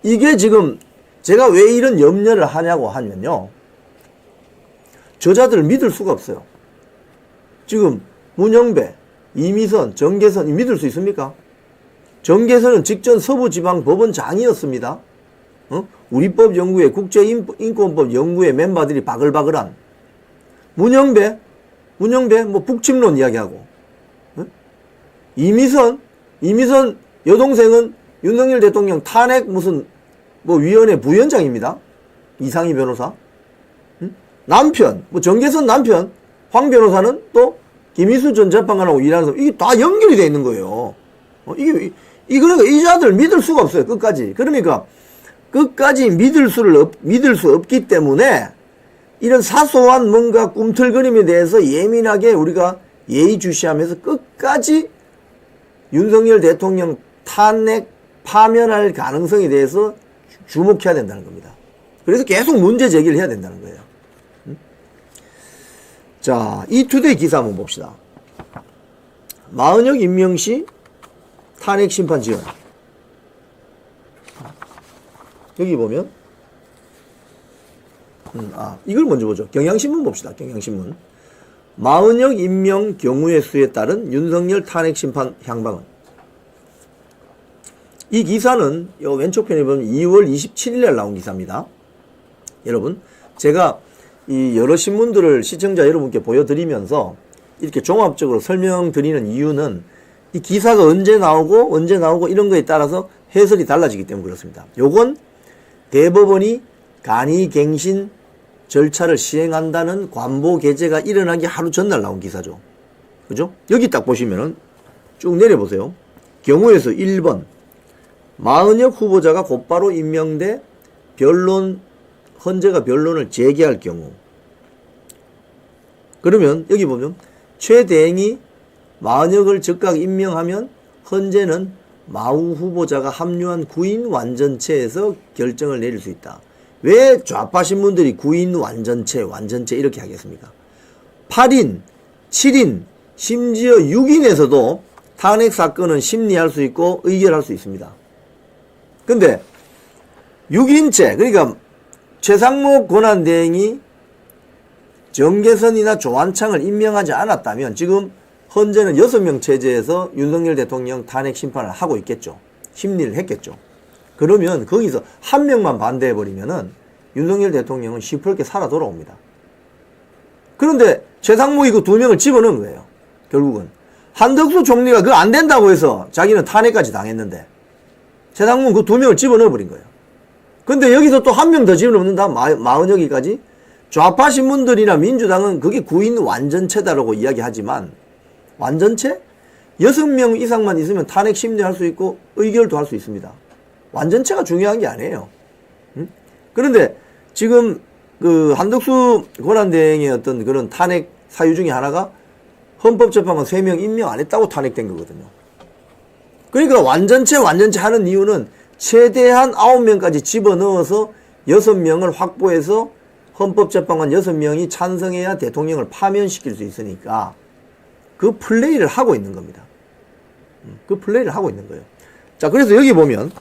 이게 지금 제가 왜 이런 염려를 하냐고 하면요. 저자들을 믿을 수가 없어요. 지금 문영배, 이미선, 정계선이 믿을 수 있습니까? 정계선은 직전 서부지방법원장이었습니다. 우리법연구회, 국제인권법 연구회 멤버들이 바글바글한 문영배 뭐 북침론 이야기하고, 이미선 여동생은 윤석열 대통령 탄핵 무슨 뭐 위원회 부위원장입니다. 이상희 변호사. 남편, 뭐 정계선 남편 황 변호사는 또 김희수 전 재판관하고 일하는 사람. 이게 다 연결이 돼 있는 거예요. 그러니까 이 자들 믿을 수가 없어요. 끝까지. 그러니까 끝까지 믿을 수 없기 때문에 이런 사소한 뭔가 꿈틀거림에 대해서 예민하게 우리가 예의주시하면서 끝까지 윤석열 대통령 탄핵 파면할 가능성에 대해서 주목해야 된다는 겁니다. 그래서 계속 문제 제기를 해야 된다는 거예요. 자, 이 투데이 기사 한번 봅시다. 마은혁 임명 시 탄핵 심판 지연. 여기 보면 이걸 먼저 보죠. 경향신문 봅시다. 경향신문. 마은혁 임명 경우의 수에 따른 윤석열 탄핵 심판 향방은. 이 기사는 요 왼쪽 편에 보면 2월 27일에 나온 기사입니다. 여러분, 제가 이 여러 신문들을 시청자 여러분께 보여드리면서 이렇게 종합적으로 설명드리는 이유는 이 기사가 언제 나오고 이런 거에 따라서 해설이 달라지기 때문에 그렇습니다. 요건 대법원이 간이갱신 절차를 시행한다는 관보 게재가 일어나기 하루 전날 나온 기사죠. 그죠? 여기 딱 보시면은 쭉 내려보세요. 경우에서 1번 마은혁 후보자가 곧바로 임명돼 헌재가 변론을 재개할 경우, 그러면 여기 보면 최 대행이 마은혁을 즉각 임명하면 헌재는 마우 후보자가 합류한 구인 완전체에서 결정을 내릴 수 있다. 왜 좌파 신문들이 구인 완전체 이렇게 하겠습니까? 8인, 7인, 심지어 6인에서도 탄핵 사건은 심리할 수 있고 의결할 수 있습니다. 근데 6인체, 그러니까 최상목 권한대행이 정계선이나 조한창을 임명하지 않았다면 지금 헌재는 6명 체제에서 윤석열 대통령 탄핵 심판을 하고 있겠죠. 심리를 했겠죠. 그러면 거기서 한 명만 반대해버리면은 윤석열 대통령은 시퍼렇게 살아 돌아옵니다. 그런데 최상목이 그 2명을 집어넣은 거예요. 결국은. 한덕수 총리가 그거 안 된다고 해서 자기는 탄핵까지 당했는데 최상목은 그 2명을 집어넣어버린 거예요. 근데 여기서 또 한 명 더 집어넣는다. 마은혁이까지. 좌파 신문들이나 민주당은 그게 구인 완전체다라고 이야기하지만 완전체? 6명 이상만 있으면 탄핵 심리할 수 있고 의결도 할 수 있습니다. 완전체가 중요한 게 아니에요. 그런데 지금 그 한덕수 권한대행의 어떤 그런 탄핵 사유 중에 하나가 헌법재판관 3명 임명 안 했다고 탄핵된 거거든요. 그러니까 완전체 하는 이유는 최대한 9명까지 집어넣어서 6명을 확보해서 헌법재판관 6명이 찬성해야 대통령을 파면시킬 수 있으니까 그 플레이를 하고 있는 겁니다. 그 플레이를 하고 있는 거예요. 자, 그래서 여기 보면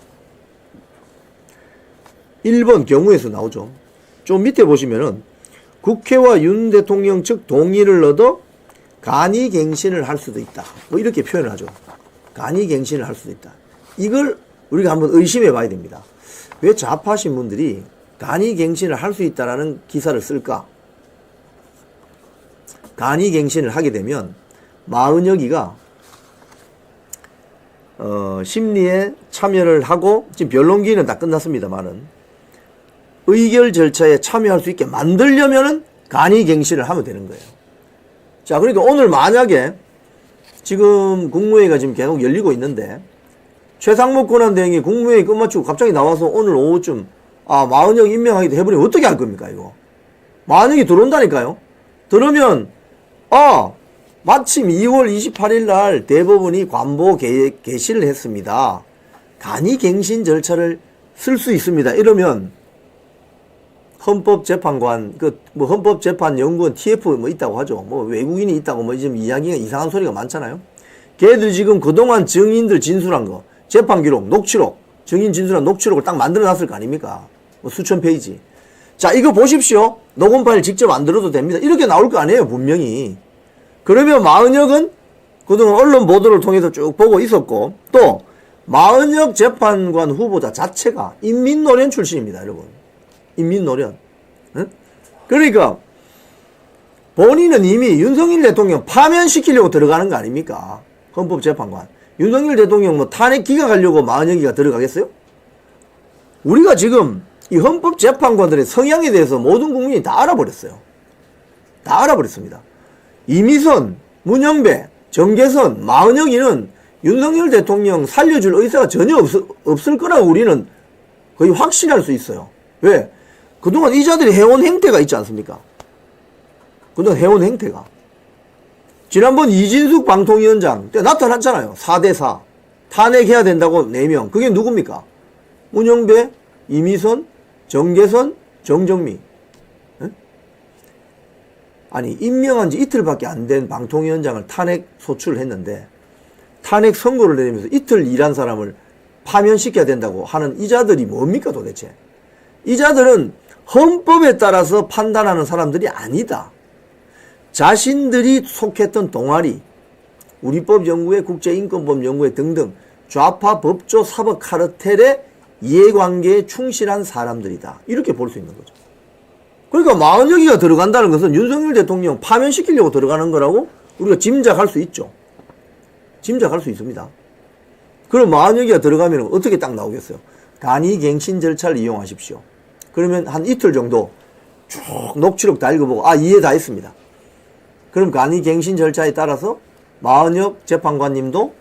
1번 경우에서 나오죠. 좀 밑에 보시면은 국회와 윤 대통령 측 동의를 얻어 간이갱신을 할 수도 있다. 뭐 이렇게 표현을 하죠. 간이갱신을 할 수도 있다. 이걸 우리가 한번 의심해 봐야 됩니다. 왜 좌파 신문들이 간이갱신을 할 수 있다라는 기사를 쓸까? 간이갱신을 하게 되면 마은혁이가 심리에 참여를 하고 지금 변론기는 다 끝났습니다만은 의결 절차에 참여할 수 있게 만들려면은 간이갱신을 하면 되는 거예요. 자, 그러니까 오늘 만약에 지금 국무회의가 지금 계속 열리고 있는데 최상목 권한대행이 국무회의 끝마치고 갑자기 나와서 오늘 오후쯤 마은혁 임명하기도 해버리면 어떻게 할 겁니까, 이거? 마은혁이 들어온다니까요? 들으면, 마침 2월 28일 날 대법원이 관보 개시를 했습니다. 간이갱신 절차를 쓸 수 있습니다. 이러면, 헌법재판관, 헌법재판연구원 TF 있다고 하죠. 외국인이 있다고 지금 이야기가 이상한 소리가 많잖아요. 걔들 지금 그동안 증인들 진술한 거, 재판기록, 녹취록, 증인 진술한 녹취록을 딱 만들어 놨을 거 아닙니까? 수천 페이지. 자, 이거 보십시오. 녹음 파일 직접 만들어도 됩니다. 이렇게 나올 거 아니에요, 분명히. 그러면 마은혁은 그동안 언론 보도를 통해서 쭉 보고 있었고, 또, 마은혁 재판관 후보자 자체가 인민노련 출신입니다, 여러분. 인민노련. 응? 그러니까, 본인은 이미 윤석열 대통령 파면시키려고 들어가는 거 아닙니까? 헌법재판관. 윤석열 대통령 탄핵 기각하려고 마은혁이가 들어가겠어요? 우리가 지금 이 헌법재판관들의 성향에 대해서 모든 국민이 다 알아버렸어요. 다 알아버렸습니다. 이미선, 문영배, 정계선, 마은혁이는 윤석열 대통령 살려줄 의사가 전혀 없을 거라고 우리는 거의 확신할 수 있어요. 왜? 그동안 이 자들이 해온 행태가 있지 않습니까? 그동안 해온 행태가. 지난번 이진숙 방통위원장 때 나타났잖아요. 4대4. 탄핵해야 된다고 4명. 그게 누굽니까? 문영배, 이미선, 정계선, 정정미. 아니, 임명한 지 이틀밖에 안 된 방통위원장을 탄핵 소추를 했는데, 탄핵 선고를 내리면서 이틀 일한 사람을 파면시켜야 된다고 하는 이자들이 뭡니까 도대체? 이자들은 헌법에 따라서 판단하는 사람들이 아니다. 자신들이 속했던 동아리, 우리법연구회, 국제인권법연구회 등등 좌파 법조 사법 카르텔의 이해관계에 충실한 사람들이다. 이렇게 볼 수 있는 거죠. 그러니까 40여기가 들어간다는 것은 윤석열 대통령 파면시키려고 들어가는 거라고 우리가 짐작할 수 있죠. 짐작할 수 있습니다. 그럼 40여기가 들어가면 어떻게 딱 나오겠어요? 간이갱신 절차를 이용하십시오. 그러면 한 이틀 정도 쭉 녹취록 다 읽어보고 이해 다 했습니다. 그럼 간이갱신 절차에 따라서 마은혁 재판관님도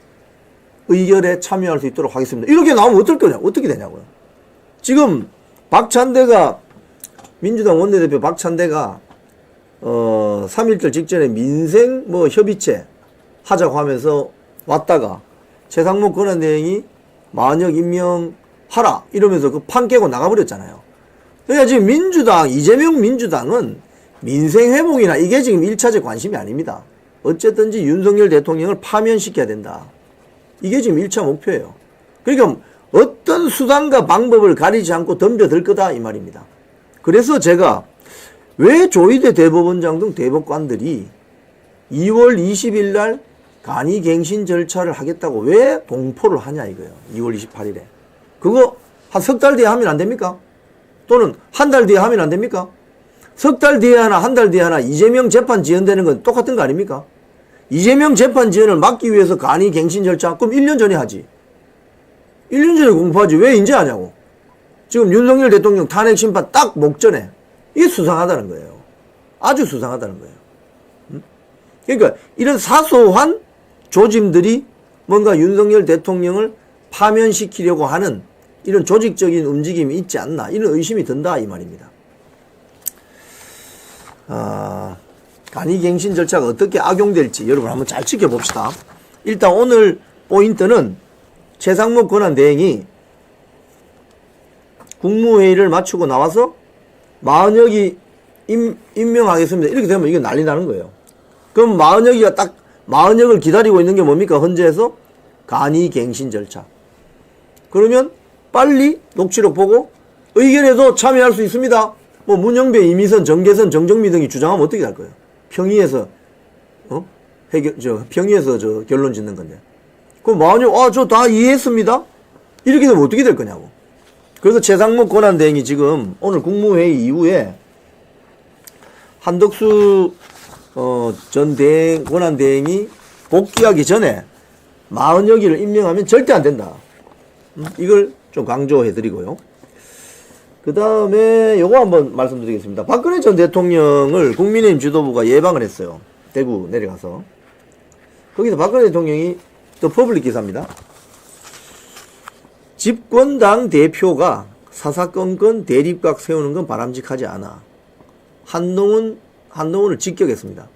의결에 참여할 수 있도록 하겠습니다. 이렇게 나오면 어떻게 되냐고요. 지금 박찬대가, 민주당 원내대표 박찬대가 3.1절 직전에 민생 협의체 하자고 하면서 왔다가 최상목 권한대행이 마은혁 임명하라 이러면서 그 판 깨고 나가버렸잖아요. 그러니까 지금 민주당, 이재명 민주당은 민생 회복이나 이게 지금 1차적 관심이 아닙니다. 어쨌든지 윤석열 대통령을 파면시켜야 된다. 이게 지금 1차 목표예요. 그러니까 어떤 수단과 방법을 가리지 않고 덤벼들 거다 이 말입니다. 그래서 제가 왜 조희대 대법원장 등 대법관들이 2월 20일 날 간이갱신 절차를 하겠다고 왜 공포를 하냐 이거예요. 2월 28일에. 그거 한 석 달 뒤에 하면 안 됩니까? 또는 한 달 뒤에 하면 안 됩니까? 석 달 뒤에 하나, 한 달 뒤에 하나 이재명 재판 지연되는 건 똑같은 거 아닙니까? 이재명 재판 지연을 막기 위해서 간이갱신 절차, 그럼 1년 전에 하지. 1년 전에 공포하지. 왜 이제 하냐고. 지금 윤석열 대통령 탄핵 심판 딱 목전에. 이게 수상하다는 거예요. 아주 수상하다는 거예요. 그러니까 이런 사소한 조짐들이 뭔가 윤석열 대통령을 파면시키려고 하는 이런 조직적인 움직임이 있지 않나, 이런 의심이 든다 이 말입니다. 간이갱신 절차가 어떻게 악용될지 여러분 한번 잘 지켜봅시다. 일단 오늘 포인트는 최상목 권한대행이 국무회의를 마치고 나와서 마은혁이 임명하겠습니다. 이렇게 되면 이게 난리 나는 거예요. 그럼 마은혁을 기다리고 있는 게 뭡니까? 헌재에서 간이갱신 절차. 그러면 빨리 녹취록 보고 의견에도 참여할 수 있습니다. 문영배, 이미선, 정계선, 정정미 등이 주장하면 어떻게 할 거예요? 평의에서 평의에서 결론 짓는 건데. 그럼 마은혁, 저 다 이해했습니다. 이렇게 되면 어떻게 될 거냐고. 그래서 최상목 권한대행이 지금 오늘 국무회의 이후에 한덕수 전 권한대행이 복귀하기 전에 마은혁이를 임명하면 절대 안 된다. 이걸 좀 강조해 드리고요. 그 다음에 요거 한번 말씀드리겠습니다. 박근혜 전 대통령을 국민의힘 지도부가 예방을 했어요. 대구 내려가서. 거기서 박근혜 대통령이 또 퍼블릭 기사입니다. 집권당 대표가 사사건건 대립각 세우는 건 바람직하지 않아. 한동훈을 직격했습니다.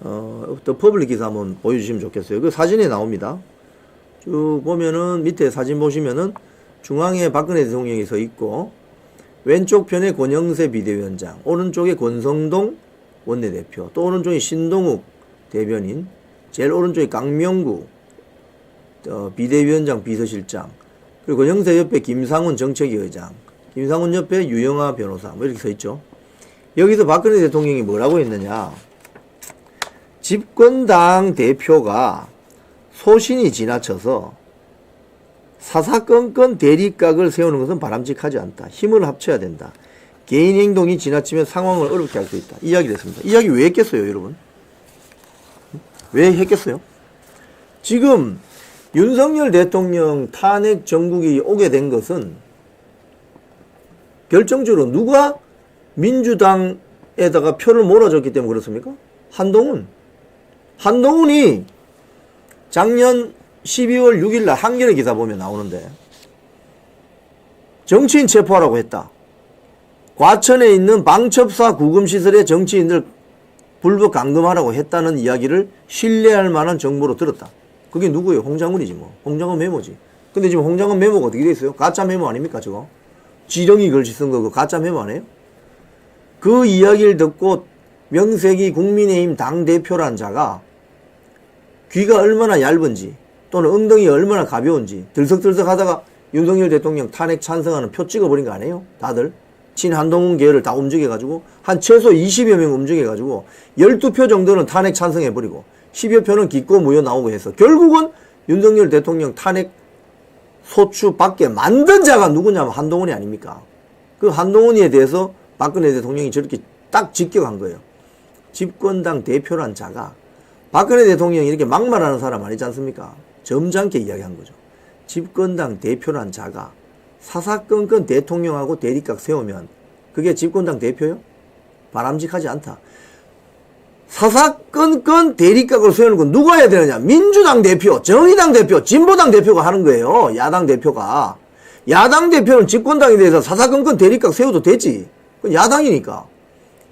또 퍼블릭 기사 한번 보여주시면 좋겠어요. 그 사진에 나옵니다. 쭉 보면은 밑에 사진 보시면은 중앙에 박근혜 대통령이 서 있고 왼쪽 편에 권영세 비대위원장, 오른쪽에 권성동 원내대표, 또 오른쪽에 신동욱 대변인, 제일 오른쪽에 강명구 비대위원장 비서실장, 그리고 권영세 옆에 김상훈 정책위 의장, 김상훈 옆에 유영하 변호사 이렇게 서 있죠. 여기서 박근혜 대통령이 뭐라고 했느냐. 집권당 대표가 소신이 지나쳐서 사사건건 대립각을 세우는 것은 바람직하지 않다. 힘을 합쳐야 된다. 개인 행동이 지나치면 상황을 어렵게 할 수 있다. 이야기를 했습니다. 이야기 왜 했겠어요, 여러분? 왜 했겠어요? 지금 윤석열 대통령 탄핵 정국이 오게 된 것은 결정적으로 누가 민주당에다가 표를 몰아줬기 때문에 그렇습니까? 한동훈이 작년 12월 6일 날 한겨레 기사 보면 나오는데 정치인 체포하라고 했다. 과천에 있는 방첩사 구금시설의 정치인들 불법 감금하라고 했다는 이야기를 신뢰할 만한 정보로 들었다. 그게 누구예요? 홍장훈이지 뭐. 홍장훈 메모지. 근데 지금 홍장훈 메모가 어떻게 돼 있어요? 가짜 메모 아닙니까 저거? 지렁이 글씨 쓴 거 가짜 메모 아니에요? 그 이야기를 듣고 명색이 국민의힘 당대표란 자가 귀가 얼마나 얇은지 또는 엉덩이가 얼마나 가벼운지 들썩들썩 하다가 윤석열 대통령 탄핵 찬성하는 표 찍어버린 거 아니에요? 다들 친한동훈 계열을 다 움직여가지고 한 최소 20여 명 움직여가지고 12표 정도는 탄핵 찬성해버리고 10여 표는 기꺼 무효 나오고 해서 결국은 윤석열 대통령 탄핵 소추 받게 만든 자가 누구냐면 한동훈이 아닙니까? 그 한동훈이에 대해서 박근혜 대통령이 저렇게 딱 직격한 거예요. 집권당 대표란 자가 박근혜 대통령이 이렇게 막말하는 사람 아니지 않습니까? 점잖게 이야기한 거죠. 집권당 대표란 자가 사사건건 대통령하고 대립각 세우면 그게 집권당 대표요? 바람직하지 않다. 사사건건 대립각을 세우는 건 누가 해야 되느냐? 민주당 대표, 정의당 대표, 진보당 대표가 하는 거예요. 야당 대표가. 야당 대표는 집권당에 대해서 사사건건 대립각 세워도 되지. 그건 야당이니까.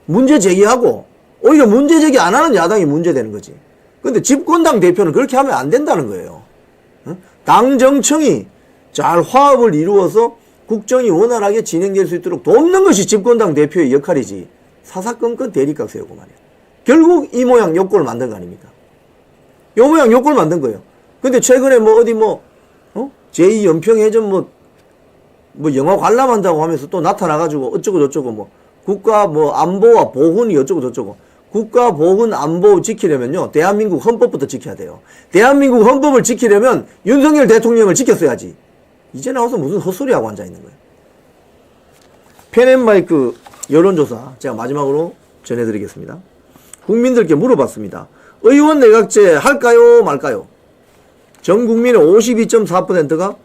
문제 제기하고 오히려 문제 제기 안 하는 야당이 문제되는 거지. 근데 집권당 대표는 그렇게 하면 안 된다는 거예요. 당 정청이 잘 화합을 이루어서 국정이 원활하게 진행될 수 있도록 돕는 것이 집권당 대표의 역할이지. 사사건건 대립각 세우고 말이야. 결국 이 모양 요꼴을 만든 거 아닙니까? 요 모양 요꼴 만든 거예요. 근데 최근에 뭐 어디 제2연평해전 뭐 영화 관람한다고 하면서 또 나타나가지고 어쩌고 저쩌고 뭐 국가 뭐 안보와 보훈이 어쩌고 저쩌고. 국가 보훈 안보 지키려면요 대한민국 헌법부터 지켜야 돼요. 대한민국 헌법을 지키려면 윤석열 대통령을 지켰어야지. 이제 나와서 무슨 헛소리하고 앉아있는 거예요. 펜앤마이크 여론조사 제가 마지막으로 전해드리겠습니다. 국민들께 물어봤습니다. 의원 내각제 할까요 말까요? 전 국민의 52.4%가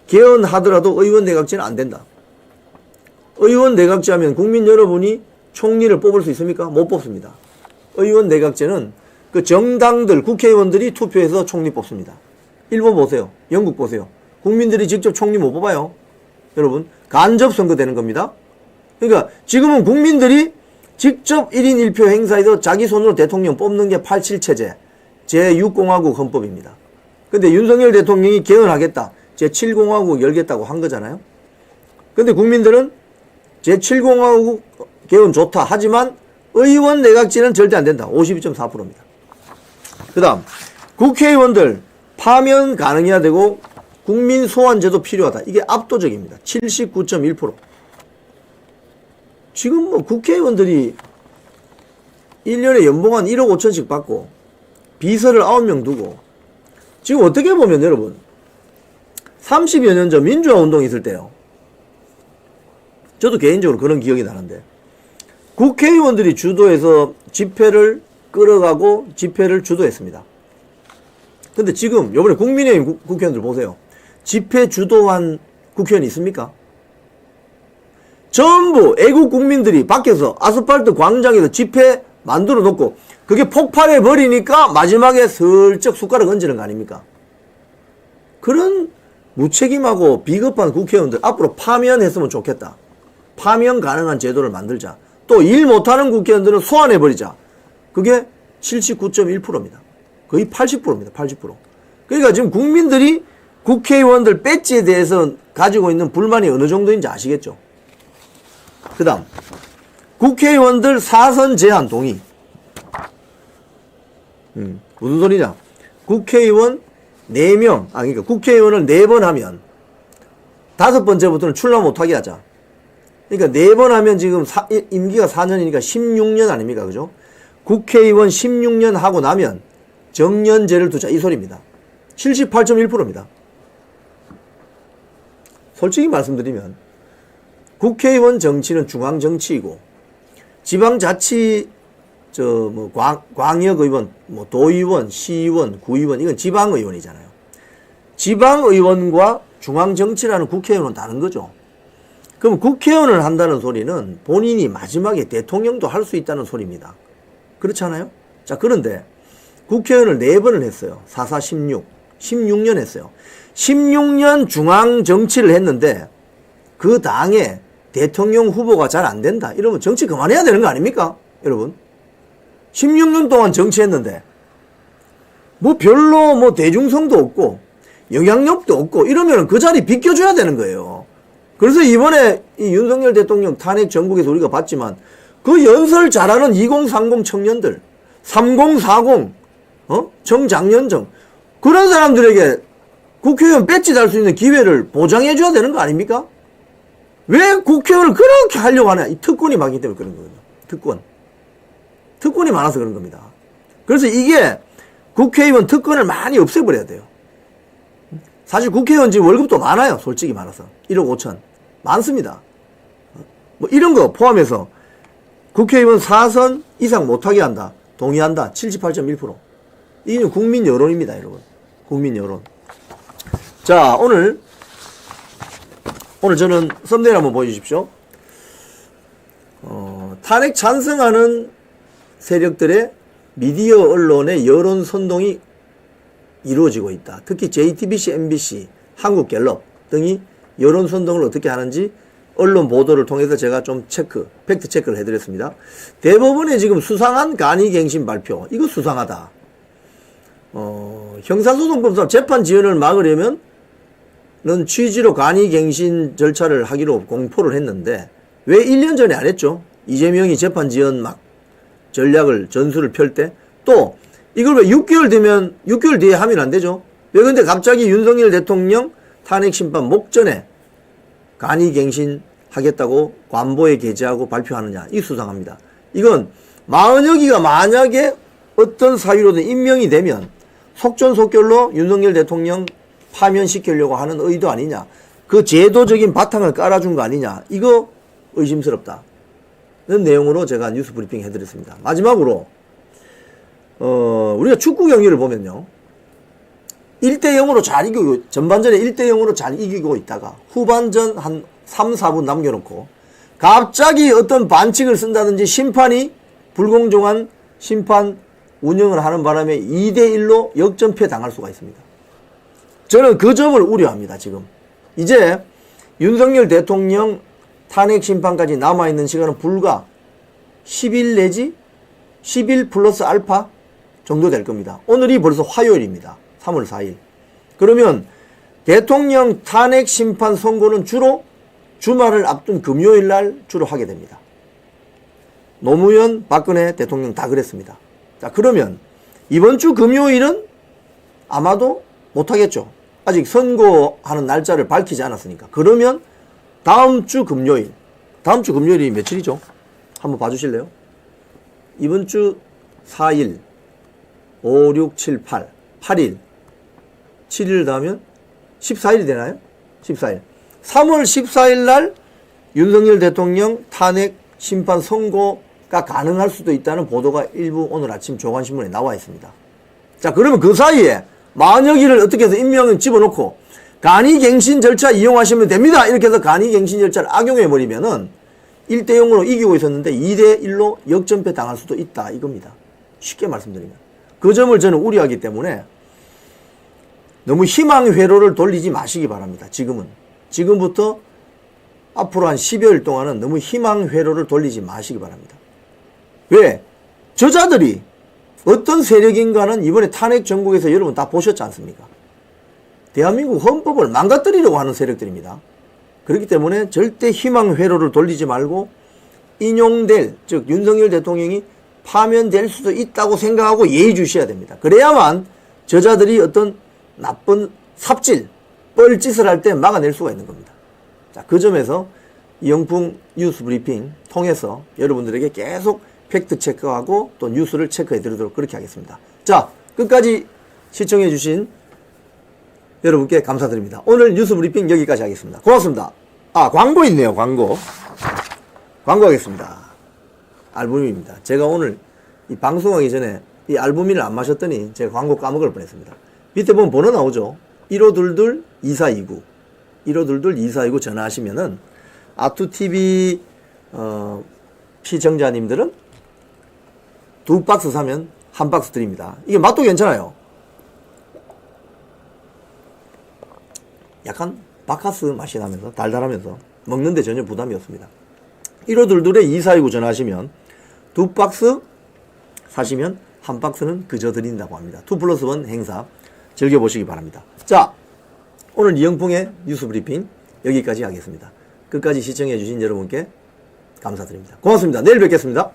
개헌하더라도 의원 내각제는 안 된다. 의원 내각제 하면 국민 여러분이 총리를 뽑을 수 있습니까? 못 뽑습니다. 의원 내각제는 그 정당들, 국회의원들이 투표해서 총리 뽑습니다. 일본 보세요. 영국 보세요. 국민들이 직접 총리 못 뽑아요. 여러분, 간접 선거 되는 겁니다. 그러니까 지금은 국민들이 직접 1인 1표 행사에서 자기 손으로 대통령 뽑는 게 87체제, 제6공화국 헌법입니다. 근데 윤석열 대통령이 개헌하겠다, 제7공화국 열겠다고 한 거잖아요. 근데 국민들은 제7공화국 개헌 좋다 하지만 의원 내각제는 절대 안 된다. 52.4%입니다. 그 다음 국회의원들 파면 가능해야 되고 국민 소환제도 필요하다. 이게 압도적입니다. 79.1%. 지금 뭐 국회의원들이 1년에 연봉 한 1억 5천씩 받고 비서를 9명 두고 지금 어떻게 보면 여러분 30여 년 전 민주화 운동이 있을 때요. 저도 개인적으로 그런 기억이 나는데 국회의원들이 주도해서 집회를 끌어가고 집회를 주도했습니다. 근데 지금 요번에 국민의힘 국회의원들 보세요. 집회 주도한 국회의원이 있습니까? 전부 애국 국민들이 밖에서 아스팔트 광장에서 집회 만들어 놓고 그게 폭발해 버리니까 마지막에 슬쩍 숟가락 얹는 거 아닙니까? 그런 무책임하고 비겁한 국회의원들 앞으로 파면했으면 좋겠다. 파면 가능한 제도를 만들자. 또 일 못하는 국회의원들은 소환해버리자. 그게 79.1%입니다. 거의 80%입니다. 80%. 그러니까 지금 국민들이 국회의원들 배지에 대해서 가지고 있는 불만이 어느 정도인지 아시겠죠? 그 다음 국회의원들 사선 제한 동의. 무슨 소리냐? 국회의원 4명, 그러니까 국회의원을 4번 하면 5번째부터는 출마 못하게 하자. 그러니까 4번 하면 지금 임기가 4년이니까 16년 아닙니까? 그죠? 국회의원 16년 하고 나면 정년제를 두자. 이 소리입니다. 78.1%입니다. 솔직히 말씀드리면 국회의원 정치는 중앙 정치이고 지방자치 광역의원, 도의원, 시의원, 구의원 이건 지방의원이잖아요. 지방의원과 중앙정치라는 국회의원은 다른 거죠. 그럼 국회의원을 한다는 소리는 본인이 마지막에 대통령도 할 수 있다는 소리입니다. 그렇잖아요? 자, 그런데 국회의원을 4번을 했어요. 4, 4, 16. 16년 했어요. 16년 중앙정치를 했는데 그 당에 대통령 후보가 잘 안 된다. 이러면 정치 그만해야 되는 거 아닙니까? 여러분. 16년 동안 정치했는데 뭐 별로 대중성도 없고 영향력도 없고 이러면 그 자리 비껴줘야 되는 거예요. 그래서 이번에 이 윤석열 대통령 탄핵 전국에서 우리가 봤지만 그 연설 잘하는 2030 청년들, 3040, 정장년정, 그런 사람들에게 국회의원 배지 달 수 있는 기회를 보장해 줘야 되는 거 아닙니까? 왜 국회의원을 그렇게 하려고 하냐? 이 특권이 많기 때문에 그런 거거든요. 특권이 많아서 그런 겁니다. 그래서 이게 국회의원 특권을 많이 없애버려야 돼요. 사실 국회의원 지금 월급도 많아요. 솔직히 말해서. 1억 5천. 많습니다. 뭐 이런 거 포함해서 국회의원 4선 이상 못하게 한다. 동의한다. 78.1%. 이게 국민 여론입니다, 여러분. 국민 여론. 자, 오늘 저는 썸네일 한번 보여주십시오. 탄핵 찬성하는 세력들의 미디어 언론의 여론 선동이 이루어지고 있다. 특히 JTBC, MBC, 한국갤럽 등이 여론 선동을 어떻게 하는지 언론 보도를 통해서 제가 좀 팩트 체크를 해드렸습니다. 대법원에 지금 수상한 간이갱신 발표. 이거 수상하다. 형사소송법상 재판 지연을 막으려면 는 취지로 간이갱신 절차를 하기로 공포를 했는데 왜 1년 전에 안 했죠? 이재명이 재판 지연 막 전술을 펼 때 또 이걸 왜 6개월 뒤에 하면 안 되죠? 왜 근데 갑자기 윤석열 대통령 탄핵 심판 목전에 간이갱신 하겠다고 관보에 게재하고 발표하느냐? 이 수상합니다. 이건 마은혁이가 만약에 어떤 사유로든 임명이 되면 속전속결로 윤석열 대통령 파면시키려고 하는 의도 아니냐. 그 제도적인 바탕을 깔아준 거 아니냐. 이거 의심스럽다. 는 내용으로 제가 뉴스 브리핑 해드렸습니다. 마지막으로 우리가 축구 경기를 보면요. 1대0으로 잘 이기고 전반전에 1대0으로 잘 이기고 있다가 후반전 한 3, 4분 남겨놓고 갑자기 어떤 반칙을 쓴다든지 심판이 불공정한 심판 운영을 하는 바람에 2대1로 역전패 당할 수가 있습니다. 저는 그 점을 우려합니다. 지금 이제 윤석열 대통령 탄핵 심판까지 남아있는 시간은 불과 10일 내지 10일 플러스 알파 정도 될 겁니다. 오늘이 벌써 화요일입니다. 3월 4일. 그러면 대통령 탄핵 심판 선고는 주로 주말을 앞둔 금요일 날 주로 하게 됩니다. 노무현, 박근혜 대통령 다 그랬습니다. 자, 그러면 이번 주 금요일은 아마도 못하겠죠. 아직 선고하는 날짜를 밝히지 않았으니까. 그러면 다음 주 금요일이 며칠이죠? 한번 봐주실래요? 이번 주 4일, 5, 6, 7, 8, 8일, 7일 다음엔 14일이 되나요? 14일. 3월 14일 날 윤석열 대통령 탄핵 심판 선고가 가능할 수도 있다는 보도가 일부 오늘 아침 조간신문에 나와 있습니다. 자, 그러면 그 사이에 만약일을 어떻게 해서 임명을 집어넣고 간이갱신 절차 이용하시면 됩니다. 이렇게 해서 간이갱신 절차를 악용해버리면은 1대0으로 이기고 있었는데 2대1로 역전패 당할 수도 있다. 이겁니다. 쉽게 말씀드리면. 그 점을 저는 우려하기 때문에 너무 희망 회로를 돌리지 마시기 바랍니다. 지금부터 앞으로 한 10여일 동안은 너무 희망 회로를 돌리지 마시기 바랍니다. 왜? 저자들이 어떤 세력인가는 이번에 탄핵 정국에서 여러분 다 보셨지 않습니까? 대한민국 헌법을 망가뜨리려고 하는 세력들입니다. 그렇기 때문에 절대 희망 회로를 돌리지 말고 인용될, 즉 윤석열 대통령이 파면될 수도 있다고 생각하고 예의주셔야 됩니다. 그래야만 저자들이 어떤 나쁜 삽질, 뻘짓을 할 때 막아낼 수가 있는 겁니다. 자, 그 점에서 이영풍 뉴스 브리핑 통해서 여러분들에게 계속 팩트 체크하고 또 뉴스를 체크해 드리도록 그렇게 하겠습니다. 자, 끝까지 시청해 주신 여러분께 감사드립니다. 오늘 뉴스 브리핑 여기까지 하겠습니다. 고맙습니다. 아, 광고 있네요. 광고 하겠습니다. 알부민입니다. 제가 오늘 이 방송하기 전에 이 알부민을 안 마셨더니 제가 광고 까먹을 뻔했습니다. 밑에 보면 번호 나오죠. 1522-2429 1522-2429 전화하시면은 아투TV 시청자님들은 2박스 사면 1박스 드립니다. 이게 맛도 괜찮아요. 약간 바카스 맛이 나면서 달달하면서 먹는데 전혀 부담이 없습니다. 1522-2429 전화하시면 2박스 사시면 1박스는 그저 드린다고 합니다. 2+1 행사 즐겨보시기 바랍니다. 자, 오늘 이영풍의 뉴스 브리핑 여기까지 하겠습니다. 끝까지 시청해 주신 여러분께 감사드립니다. 고맙습니다. 내일 뵙겠습니다.